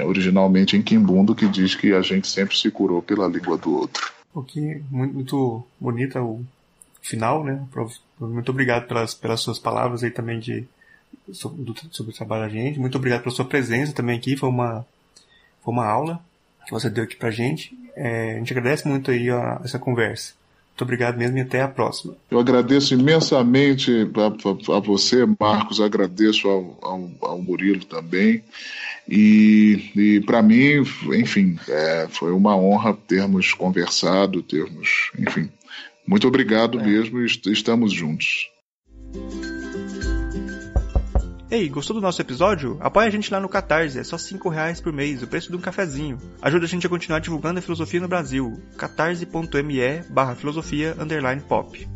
originalmente em Quimbundo, que diz que a gente sempre se curou pela língua do outro. Ok, muito bonita o final, né? Muito obrigado pelas suas palavras aí também sobre o trabalho da gente. Muito obrigado pela sua presença também aqui. Foi uma aula que você deu aqui pra gente. A gente agradece muito aí essa conversa. Muito obrigado mesmo e até a próxima. Eu agradeço imensamente a você, Marcos, agradeço ao Murilo também. E para mim, enfim, foi uma honra termos conversado, enfim, muito obrigado mesmo e estamos juntos. Ei, gostou do nosso episódio? Apoia a gente lá no Catarse, é só R$5 por mês, o preço de um cafezinho. Ajuda a gente a continuar divulgando a filosofia no Brasil. catarse.me/filosofia_pop.